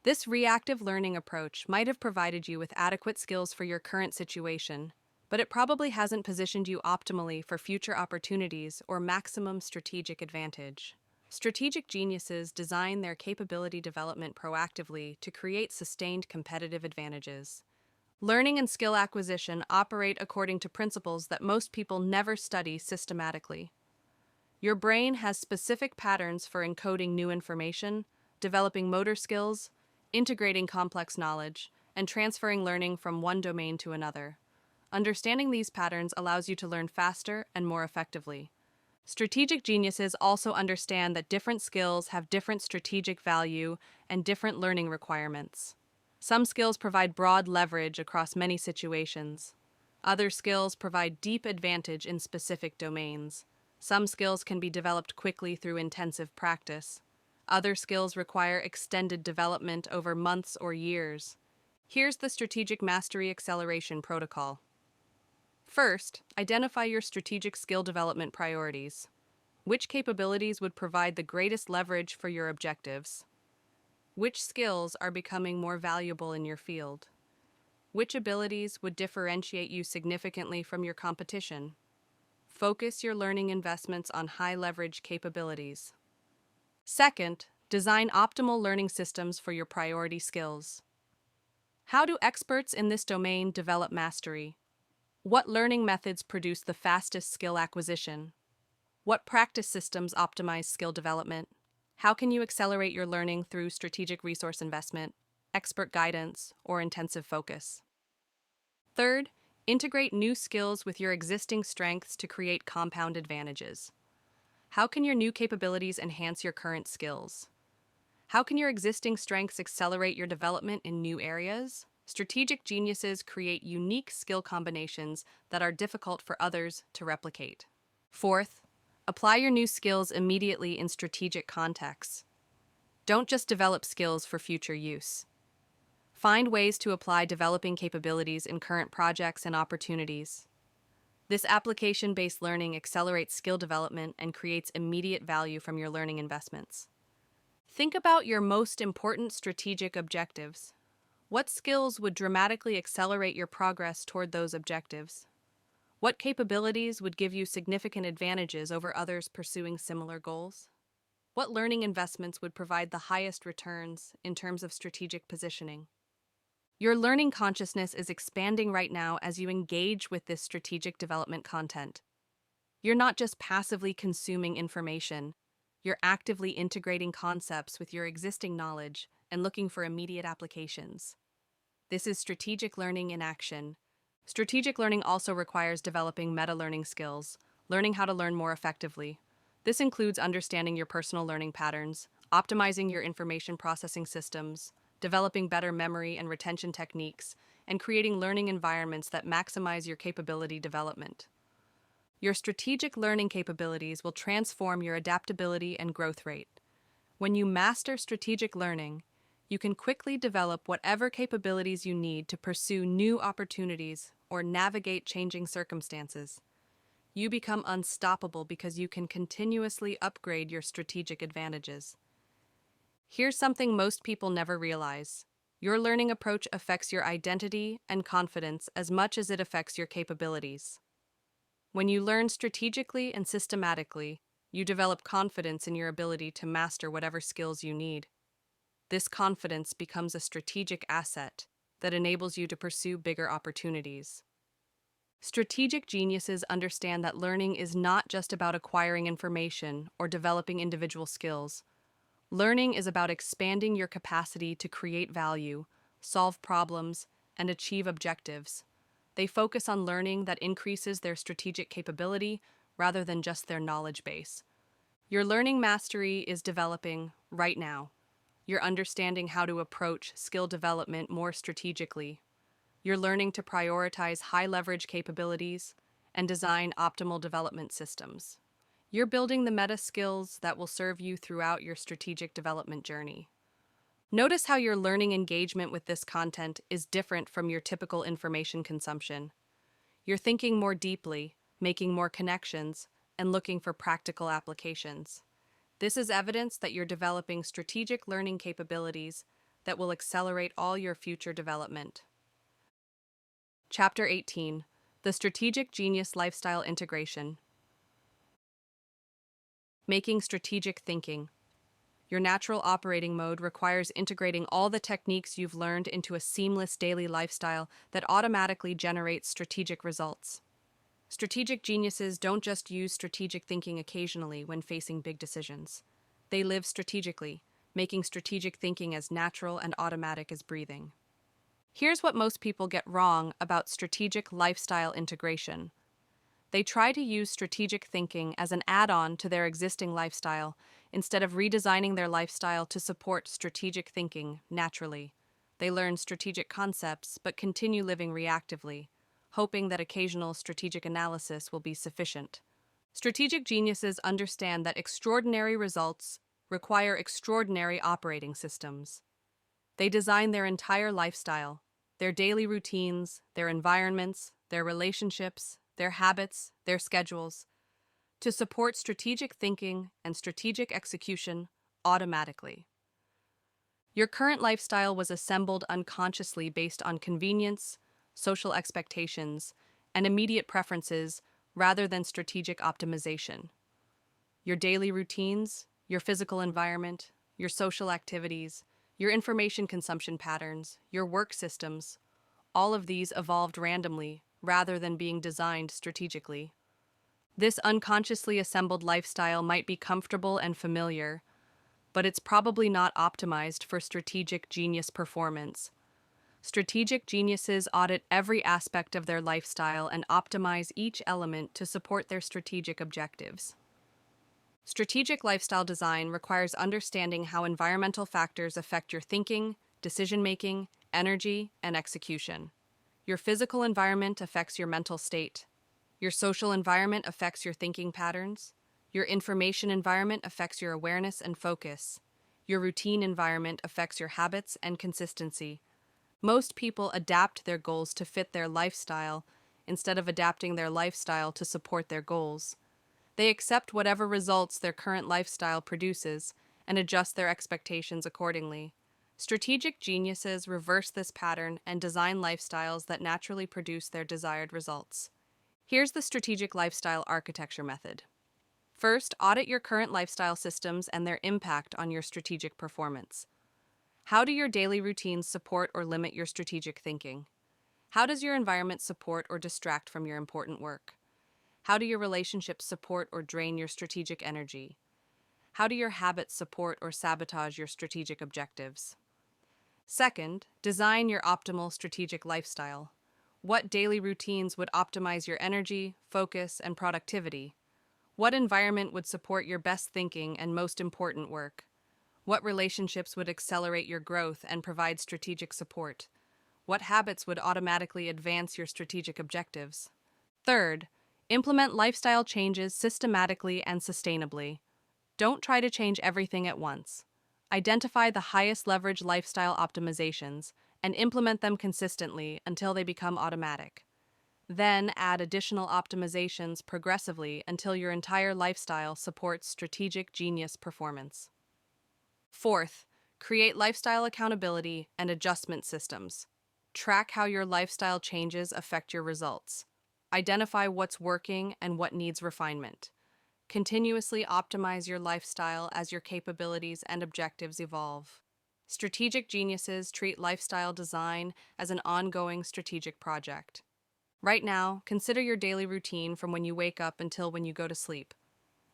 This reactive learning approach might have provided you with adequate skills for your current situation, but it probably hasn't positioned you optimally for future opportunities or maximum strategic advantage. Strategic geniuses design their capability development proactively to create sustained competitive advantages. Learning and skill acquisition operate according to principles that most people never study systematically. Your brain has specific patterns for encoding new information, developing motor skills, integrating complex knowledge, and transferring learning from one domain to another. Understanding these patterns allows you to learn faster and more effectively. Strategic geniuses also understand that different skills have different strategic value and different learning requirements. Some skills provide broad leverage across many situations. Other skills provide deep advantage in specific domains. Some skills can be developed quickly through intensive practice. Other skills require extended development over months or years. Here's the Strategic Mastery Acceleration Protocol. First, identify your strategic skill development priorities. Which capabilities would provide the greatest leverage for your objectives? Which skills are becoming more valuable in your field? Which abilities would differentiate you significantly from your competition? Focus your learning investments on high-leverage capabilities. Second, design optimal learning systems for your priority skills. How do experts in this domain develop mastery? What learning methods produce the fastest skill acquisition? What practice systems optimize skill development? How can you accelerate your learning through strategic resource investment, expert guidance, or intensive focus? Third, integrate new skills with your existing strengths to create compound advantages. How can your new capabilities enhance your current skills? How can your existing strengths accelerate your development in new areas? Strategic geniuses create unique skill combinations that are difficult for others to replicate. Fourth, apply your new skills immediately in strategic contexts. Don't just develop skills for future use. Find ways to apply developing capabilities in current projects and opportunities. This application-based learning accelerates skill development and creates immediate value from your learning investments. Think about your most important strategic objectives. What skills would dramatically accelerate your progress toward those objectives? What capabilities would give you significant advantages over others pursuing similar goals? What learning investments would provide the highest returns in terms of strategic positioning? Your learning consciousness is expanding right now as you engage with this strategic development content. You're not just passively consuming information, you're actively integrating concepts with your existing knowledge and looking for immediate applications. This is strategic learning in action. Strategic learning also requires developing meta-learning skills, learning how to learn more effectively. This includes understanding your personal learning patterns, optimizing your information processing systems, developing better memory and retention techniques, and creating learning environments that maximize your capability development. Your strategic learning capabilities will transform your adaptability and growth rate. When you master strategic learning, you can quickly develop whatever capabilities you need to pursue new opportunities or navigate changing circumstances. You become unstoppable because you can continuously upgrade your strategic advantages. Here's something most people never realize. Your learning approach affects your identity and confidence as much as it affects your capabilities. When you learn strategically and systematically, you develop confidence in your ability to master whatever skills you need. This confidence becomes a strategic asset that enables you to pursue bigger opportunities. Strategic geniuses understand that learning is not just about acquiring information or developing individual skills. Learning is about expanding your capacity to create value, solve problems, and achieve objectives. They focus on learning that increases their strategic capability rather than just their knowledge base. Your learning mastery is developing right now. You're understanding how to approach skill development more strategically. You're learning to prioritize high-leverage capabilities and design optimal development systems. You're building the meta skills that will serve you throughout your strategic development journey. Notice how your learning engagement with this content is different from your typical information consumption. You're thinking more deeply, making more connections, and looking for practical applications. This is evidence that you're developing strategic learning capabilities that will accelerate all your future development. Chapter 18: The Strategic Genius Lifestyle Integration. Making strategic thinking. Your natural operating mode requires integrating all the techniques you've learned into a seamless daily lifestyle that automatically generates strategic results. Strategic geniuses don't just use strategic thinking occasionally when facing big decisions. They live strategically, making strategic thinking as natural and automatic as breathing. Here's what most people get wrong about strategic lifestyle integration. They try to use strategic thinking as an add-on to their existing lifestyle instead of redesigning their lifestyle to support strategic thinking naturally. They learn strategic concepts but continue living reactively, hoping that occasional strategic analysis will be sufficient. Strategic geniuses understand that extraordinary results require extraordinary operating systems. They design their entire lifestyle, their daily routines, their environments, their relationships, their habits, their schedules, to support strategic thinking and strategic execution automatically. Your current lifestyle was assembled unconsciously based on convenience, social expectations, and immediate preferences rather than strategic optimization. Your daily routines, your physical environment, your social activities, your information consumption patterns, your work systems, all of these evolved randomly rather than being designed strategically. This unconsciously assembled lifestyle might be comfortable and familiar, but it's probably not optimized for strategic genius performance. Strategic geniuses audit every aspect of their lifestyle and optimize each element to support their strategic objectives. Strategic lifestyle design requires understanding how environmental factors affect your thinking, decision-making, energy, and execution. Your physical environment affects your mental state. Your social environment affects your thinking patterns. Your information environment affects your awareness and focus. Your routine environment affects your habits and consistency. Most people adapt their goals to fit their lifestyle instead of adapting their lifestyle to support their goals. They accept whatever results their current lifestyle produces and adjust their expectations accordingly. Strategic geniuses reverse this pattern and design lifestyles that naturally produce their desired results. Here's the strategic lifestyle architecture method. First, audit your current lifestyle systems and their impact on your strategic performance. How do your daily routines support or limit your strategic thinking? How does your environment support or distract from your important work? How do your relationships support or drain your strategic energy? How do your habits support or sabotage your strategic objectives? Second, design your optimal strategic lifestyle. What daily routines would optimize your energy, focus, and productivity? What environment would support your best thinking and most important work? What relationships would accelerate your growth and provide strategic support? What habits would automatically advance your strategic objectives? Third, implement lifestyle changes systematically and sustainably. Don't try to change everything at once. Identify the highest leverage lifestyle optimizations and implement them consistently until they become automatic. Then add additional optimizations progressively until your entire lifestyle supports strategic genius performance. Fourth, create lifestyle accountability and adjustment systems. Track how your lifestyle changes affect your results. Identify what's working and what needs refinement. Continuously optimize your lifestyle as your capabilities and objectives evolve. Strategic geniuses treat lifestyle design as an ongoing strategic project. Right now, consider your daily routine from when you wake up until when you go to sleep.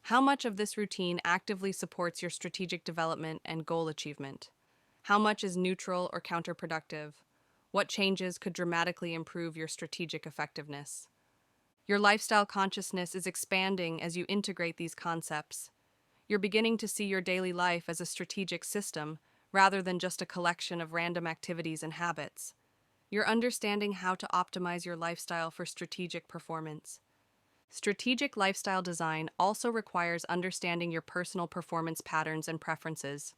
How much of this routine actively supports your strategic development and goal achievement? How much is neutral or counterproductive? What changes could dramatically improve your strategic effectiveness? Your lifestyle consciousness is expanding as you integrate these concepts. You're beginning to see your daily life as a strategic system rather than just a collection of random activities and habits. You're understanding how to optimize your lifestyle for strategic performance. Strategic lifestyle design also requires understanding your personal performance patterns and preferences.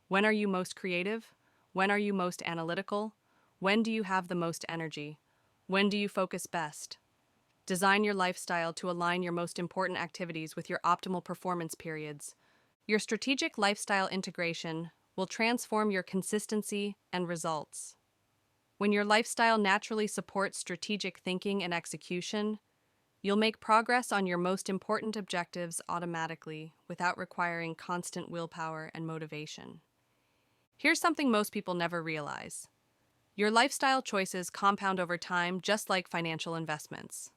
When are you most creative? When are you most analytical? When do you have the most energy? When do you focus best? Design your lifestyle to align your most important activities with your optimal performance periods. Your strategic lifestyle integration will transform your consistency and results. When your lifestyle naturally supports strategic thinking and execution, you'll make progress on your most important objectives automatically without requiring constant willpower and motivation. Here's something most people never realize. Your lifestyle choices compound over time just like financial investments.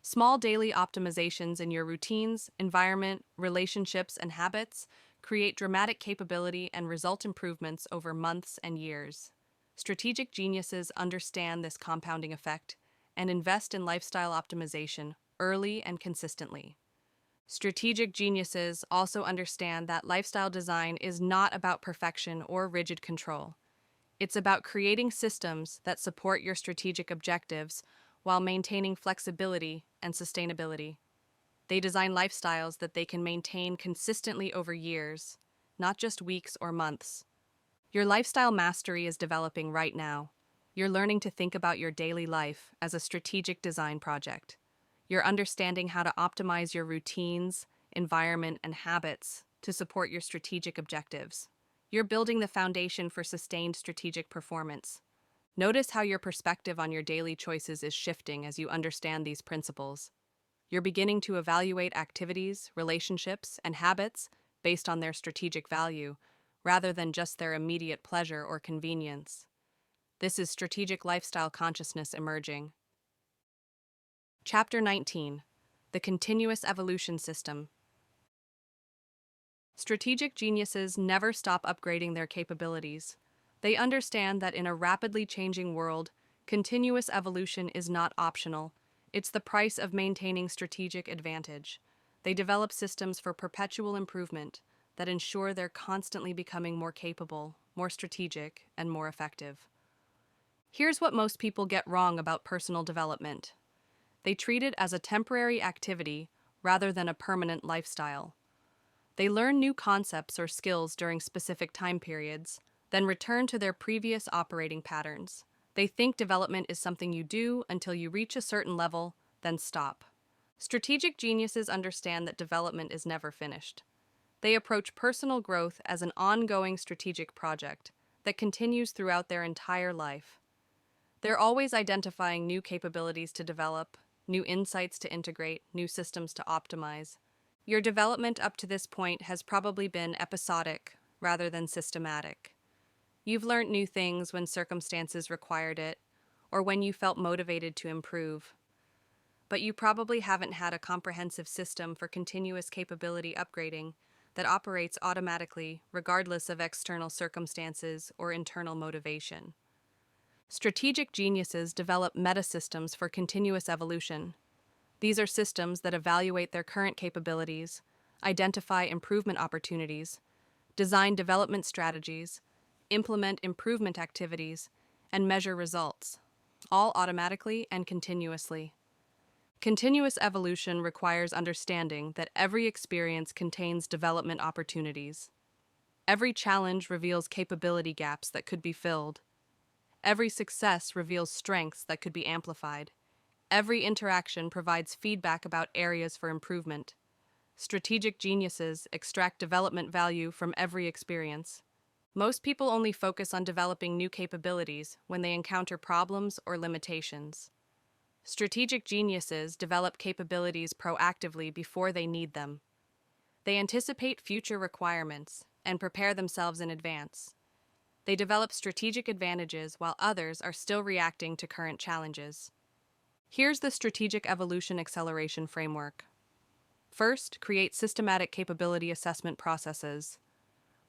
Small daily optimizations in your routines, environment, relationships, and habits create dramatic capability and result improvements over months and years. Strategic geniuses understand this compounding effect and invest in lifestyle optimization early and consistently. Strategic geniuses also understand that lifestyle design is not about perfection or rigid control. It's about creating systems that support your strategic objectives while maintaining flexibility and sustainability. They design lifestyles that they can maintain consistently over years, not just weeks or months. Your lifestyle mastery is developing right now. You're learning to think about your daily life as a strategic design project. You're understanding how to optimize your routines, environment, and habits to support your strategic objectives. You're building the foundation for sustained strategic performance. Notice how your perspective on your daily choices is shifting as you understand these principles. You're beginning to evaluate activities, relationships, and habits based on their strategic value, rather than just their immediate pleasure or convenience. This is strategic lifestyle consciousness emerging. Chapter 19: The Continuous Evolution System. Strategic geniuses never stop upgrading their capabilities. They understand that in a rapidly changing world, continuous evolution is not optional. It's the price of maintaining strategic advantage. They develop systems for perpetual improvement that ensure they're constantly becoming more capable, more strategic, and more effective. Here's what most people get wrong about personal development. They treat it as a temporary activity rather than a permanent lifestyle. They learn new concepts or skills during specific time periods, then return to their previous operating patterns. They think development is something you do until you reach a certain level, then stop. Strategic geniuses understand that development is never finished. They approach personal growth as an ongoing strategic project that continues throughout their entire life. They're always identifying new capabilities to develop, new insights to integrate, new systems to optimize. Your development up to this point has probably been episodic rather than systematic. You've learned new things when circumstances required it, or when you felt motivated to improve. But you probably haven't had a comprehensive system for continuous capability upgrading that operates automatically regardless of external circumstances or internal motivation. Strategic geniuses develop meta-systems for continuous evolution. These are systems that evaluate their current capabilities, identify improvement opportunities, design development strategies, implement improvement activities, and measure results, all automatically and continuously. Continuous evolution requires understanding that every experience contains development opportunities. Every challenge reveals capability gaps that could be filled. Every success reveals strengths that could be amplified. Every interaction provides feedback about areas for improvement. Strategic geniuses extract development value from every experience. Most people only focus on developing new capabilities when they encounter problems or limitations. Strategic geniuses develop capabilities proactively before they need them. They anticipate future requirements and prepare themselves in advance. They develop strategic advantages while others are still reacting to current challenges. Here's the Strategic Evolution Acceleration Framework. First, create systematic capability assessment processes.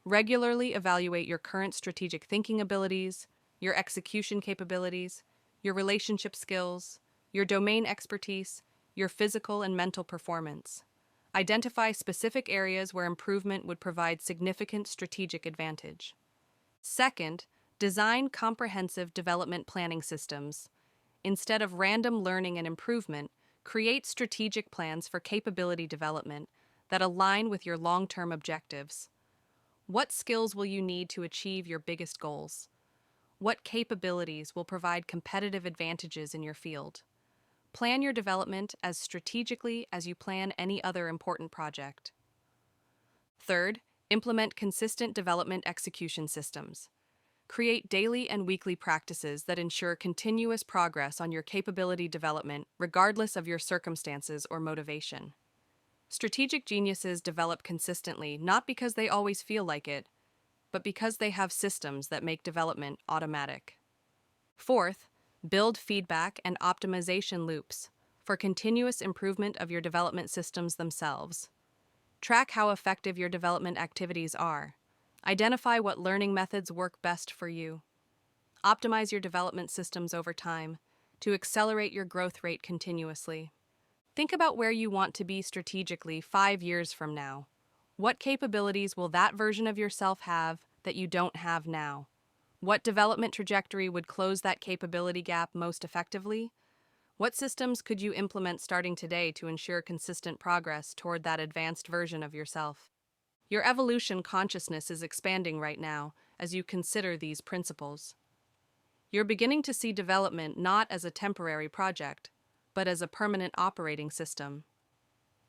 Regularly evaluate your current strategic thinking abilities, your execution capabilities, your relationship skills, your domain expertise, your physical and mental performance. Identify specific areas where improvement would provide significant strategic advantage. Second, design comprehensive development planning systems. Instead of random learning and improvement, create strategic plans for capability development that align with your long-term objectives. What skills will you need to achieve your biggest goals? What capabilities will provide competitive advantages in your field? Plan your development as strategically as you plan any other important project. Third, implement consistent development execution systems. Create daily and weekly practices that ensure continuous progress on your capability development, regardless of your circumstances or motivation. Strategic geniuses develop consistently not because they always feel like it, but because they have systems that make development automatic. Fourth, build feedback and optimization loops for continuous improvement of your development systems themselves. Track how effective your development activities are. Identify what learning methods work best for you. Optimize your development systems over time to accelerate your growth rate continuously. Think about where you want to be strategically 5 years from now. What capabilities will that version of yourself have that you don't have now? What development trajectory would close that capability gap most effectively? What systems could you implement starting today to ensure consistent progress toward that advanced version of yourself? Your evolution consciousness is expanding right now as you consider these principles. You're beginning to see development not as a temporary project, but as a permanent operating system.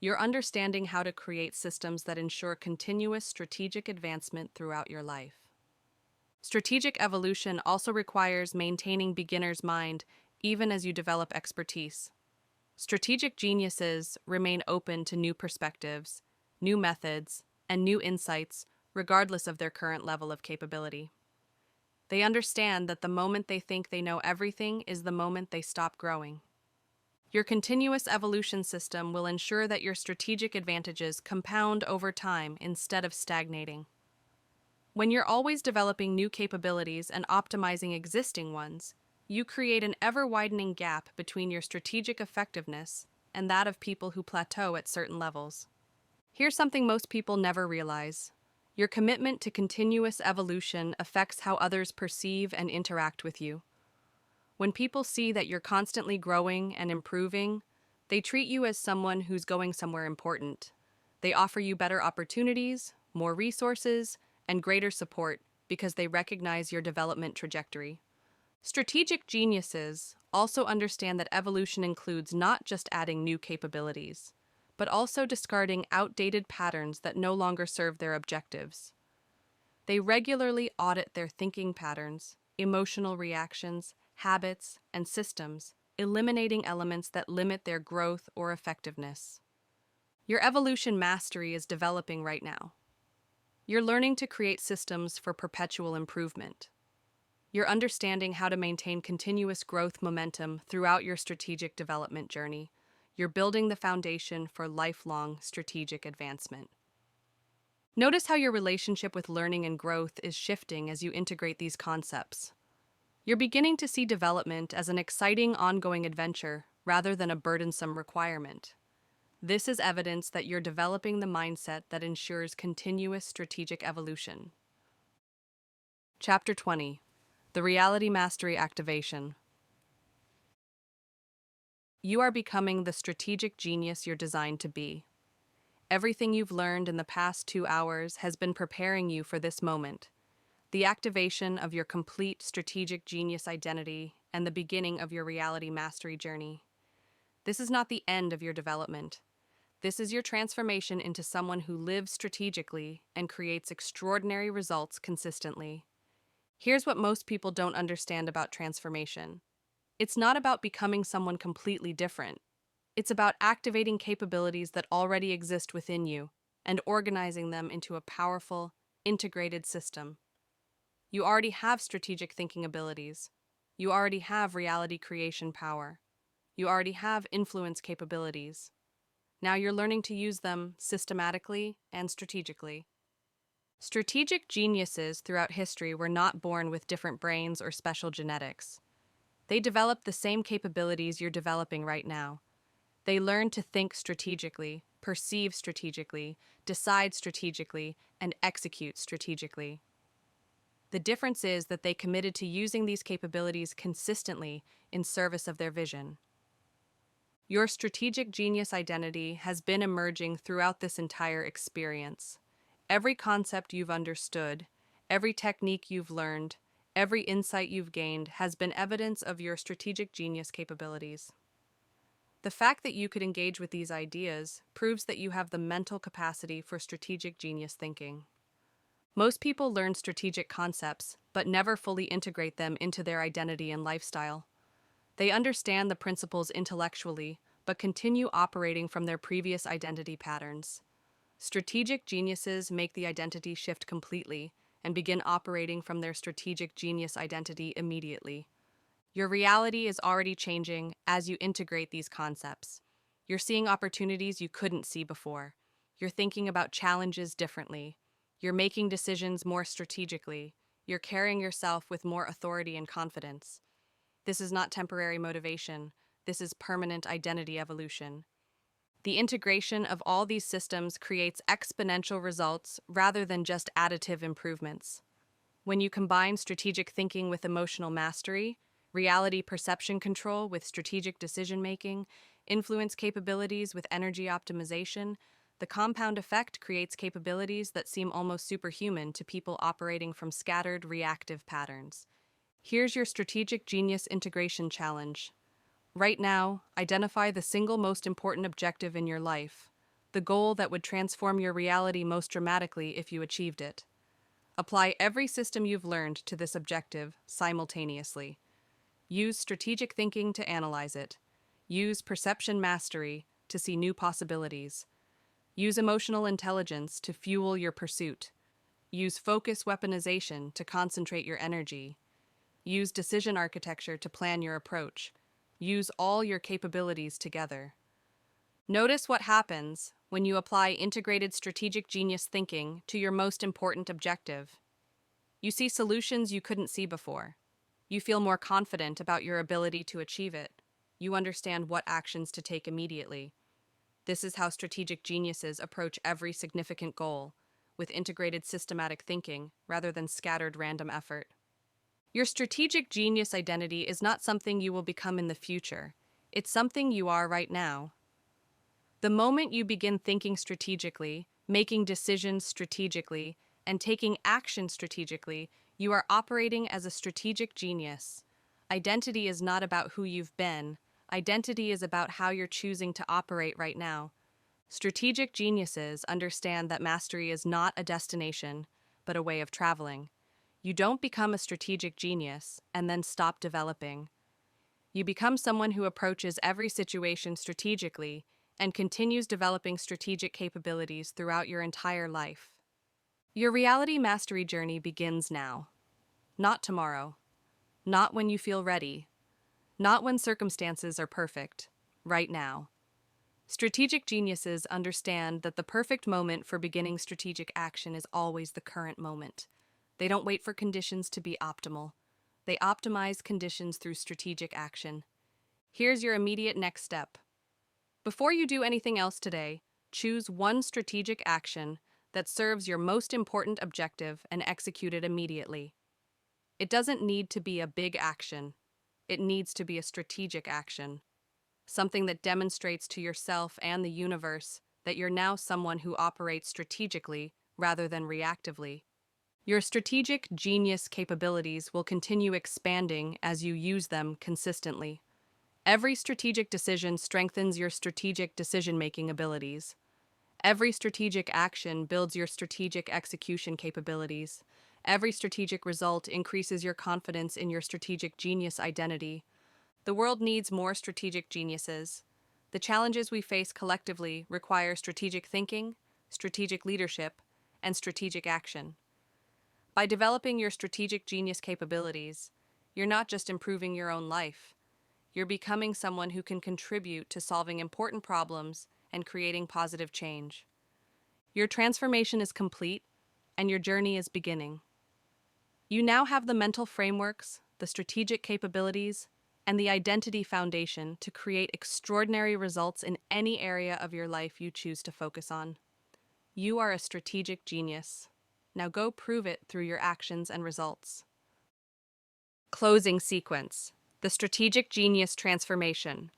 You're understanding how to create systems that ensure continuous strategic advancement throughout your life. Strategic evolution also requires maintaining beginner's mind even as you develop expertise. Strategic geniuses remain open to new perspectives, new methods, and new insights regardless of their current level of capability. They understand that the moment they think they know everything is the moment they stop growing. Your continuous evolution system will ensure that your strategic advantages compound over time instead of stagnating. When you're always developing new capabilities and optimizing existing ones, you create an ever-widening gap between your strategic effectiveness and that of people who plateau at certain levels. Here's something most people never realize. Your commitment to continuous evolution affects how others perceive and interact with you. When people see that you're constantly growing and improving, they treat you as someone who's going somewhere important. They offer you better opportunities, more resources, and greater support because they recognize your development trajectory. Strategic geniuses also understand that evolution includes not just adding new capabilities, but also discarding outdated patterns that no longer serve their objectives. They regularly audit their thinking patterns, emotional reactions, habits, and systems, eliminating elements that limit their growth or effectiveness. Your evolution mastery is developing right now. You're learning to create systems for perpetual improvement. You're understanding how to maintain continuous growth momentum throughout your strategic development journey. You're building the foundation for lifelong strategic advancement. Notice how your relationship with learning and growth is shifting as you integrate these concepts. You're beginning to see development as an exciting ongoing adventure rather than a burdensome requirement. This is evidence that you're developing the mindset that ensures continuous strategic evolution. Chapter 20: The Reality Mastery Activation. You are becoming the strategic genius you're designed to be. Everything you've learned in the past 2 hours has been preparing you for this moment, the activation of your complete strategic genius identity and the beginning of your reality mastery journey. This is not the end of your development. This is your transformation into someone who lives strategically and creates extraordinary results consistently. Here's what most people don't understand about transformation. It's not about becoming someone completely different. It's about activating capabilities that already exist within you and organizing them into a powerful, integrated system. You already have strategic thinking abilities. You already have reality creation power. You already have influence capabilities. Now you're learning to use them systematically and strategically. Strategic geniuses throughout history were not born with different brains or special genetics. They developed the same capabilities you're developing right now. They learned to think strategically, perceive strategically, decide strategically, and execute strategically. The difference is that they committed to using these capabilities consistently in service of their vision. Your strategic genius identity has been emerging throughout this entire experience. Every concept you've understood, every technique you've learned, every insight you've gained has been evidence of your strategic genius capabilities. The fact that you could engage with these ideas proves that you have the mental capacity for strategic genius thinking. Most people learn strategic concepts, but never fully integrate them into their identity and lifestyle. They understand the principles intellectually, but continue operating from their previous identity patterns. Strategic geniuses make the identity shift completely and begin operating from their strategic genius identity immediately. Your reality is already changing as you integrate these concepts. You're seeing opportunities you couldn't see before. You're thinking about challenges differently. You're making decisions more strategically. You're carrying yourself with more authority and confidence. This is not temporary motivation. This is permanent identity evolution. The integration of all these systems creates exponential results rather than just additive improvements. When you combine strategic thinking with emotional mastery, reality perception control with strategic decision-making, influence capabilities with energy optimization, the compound effect creates capabilities that seem almost superhuman to people operating from scattered, reactive patterns. Here's your strategic genius integration challenge. Right now, identify the single most important objective in your life, the goal that would transform your reality most dramatically if you achieved it. Apply every system you've learned to this objective simultaneously. Use strategic thinking to analyze it. Use perception mastery to see new possibilities. Use emotional intelligence to fuel your pursuit. Use focus weaponization to concentrate your energy. Use decision architecture to plan your approach. Use all your capabilities together. Notice what happens when you apply integrated strategic genius thinking to your most important objective. You see solutions you couldn't see before. You feel more confident about your ability to achieve it. You understand what actions to take immediately. This is how strategic geniuses approach every significant goal, with integrated systematic thinking rather than scattered random effort. Your strategic genius identity is not something you will become in the future. It's something you are right now. The moment you begin thinking strategically, making decisions strategically, and taking action strategically, you are operating as a strategic genius. Identity is not about who you've been. Identity is about how you're choosing to operate right now. Strategic geniuses understand that mastery is not a destination, but a way of traveling. You don't become a strategic genius and then stop developing. You become someone who approaches every situation strategically and continues developing strategic capabilities throughout your entire life. Your reality mastery journey begins now. Not tomorrow. Not when you feel ready. Not when circumstances are perfect. Right now. Strategic geniuses understand that the perfect moment for beginning strategic action is always the current moment. They don't wait for conditions to be optimal. They optimize conditions through strategic action. Here's your immediate next step. Before you do anything else today, choose one strategic action that serves your most important objective and execute it immediately. It doesn't need to be a big action. It needs to be a strategic action, something that demonstrates to yourself and the universe that you're now someone who operates strategically rather than reactively. Your strategic genius capabilities will continue expanding as you use them consistently. Every strategic decision strengthens your strategic decision-making abilities. Every strategic action builds your strategic execution capabilities. Every strategic result increases your confidence in your strategic genius identity. The world needs more strategic geniuses. The challenges we face collectively require strategic thinking, strategic leadership, and strategic action. By developing your strategic genius capabilities, you're not just improving your own life, you're becoming someone who can contribute to solving important problems and creating positive change. Your transformation is complete, and your journey is beginning. You now have the mental frameworks, the strategic capabilities, and the identity foundation to create extraordinary results in any area of your life you choose to focus on. You are a strategic genius. Now go prove it through your actions and results. Closing sequence. The strategic genius transformation.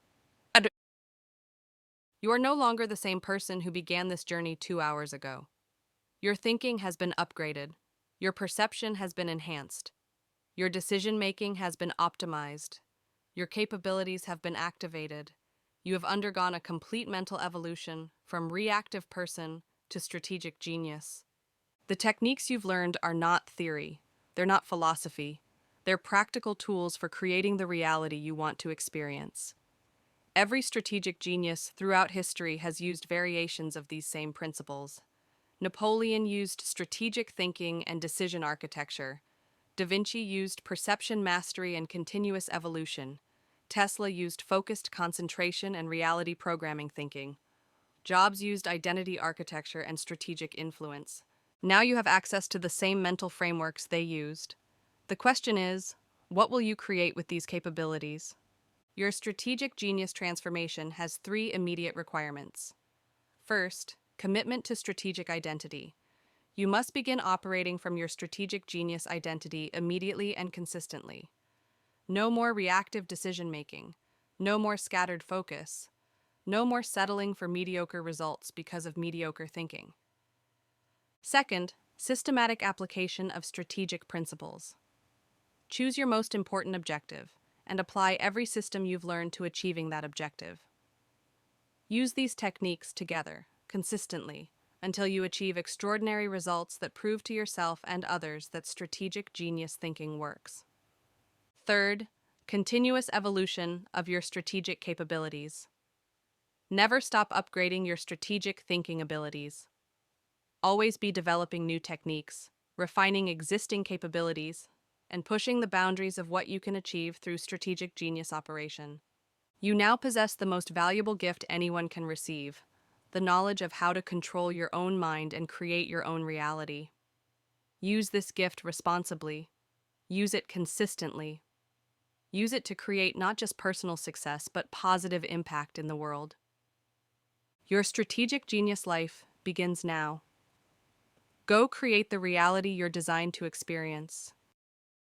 You are no longer the same person who began this journey 2 hours ago. Your thinking has been upgraded. Your perception has been enhanced. Your decision-making has been optimized. Your capabilities have been activated. You have undergone a complete mental evolution from reactive person to strategic genius. The techniques you've learned are not theory. They're not philosophy. They're practical tools for creating the reality you want to experience. Every strategic genius throughout history has used variations of these same principles. Napoleon used strategic thinking and decision architecture. Da Vinci used perception mastery and continuous evolution. Tesla used focused concentration and reality programming thinking. Jobs used identity architecture and strategic influence. Now you have access to the same mental frameworks they used. The question is, what will you create with these capabilities? Your strategic genius transformation has 3 immediate requirements. First, commitment to strategic identity. You must begin operating from your strategic genius identity immediately and consistently. No more reactive decision-making. No more scattered focus. No more settling for mediocre results because of mediocre thinking. Second, systematic application of strategic principles. Choose your most important objective and apply every system you've learned to achieving that objective. Use these techniques together, consistently, until you achieve extraordinary results that prove to yourself and others that strategic genius thinking works. Third, continuous evolution of your strategic capabilities. Never stop upgrading your strategic thinking abilities. Always be developing new techniques, refining existing capabilities, and pushing the boundaries of what you can achieve through strategic genius operation. You now possess the most valuable gift anyone can receive, the knowledge of how to control your own mind and create your own reality. Use this gift responsibly. Use it consistently. Use it to create not just personal success, but positive impact in the world. Your strategic genius life begins now. Go create the reality you're designed to experience.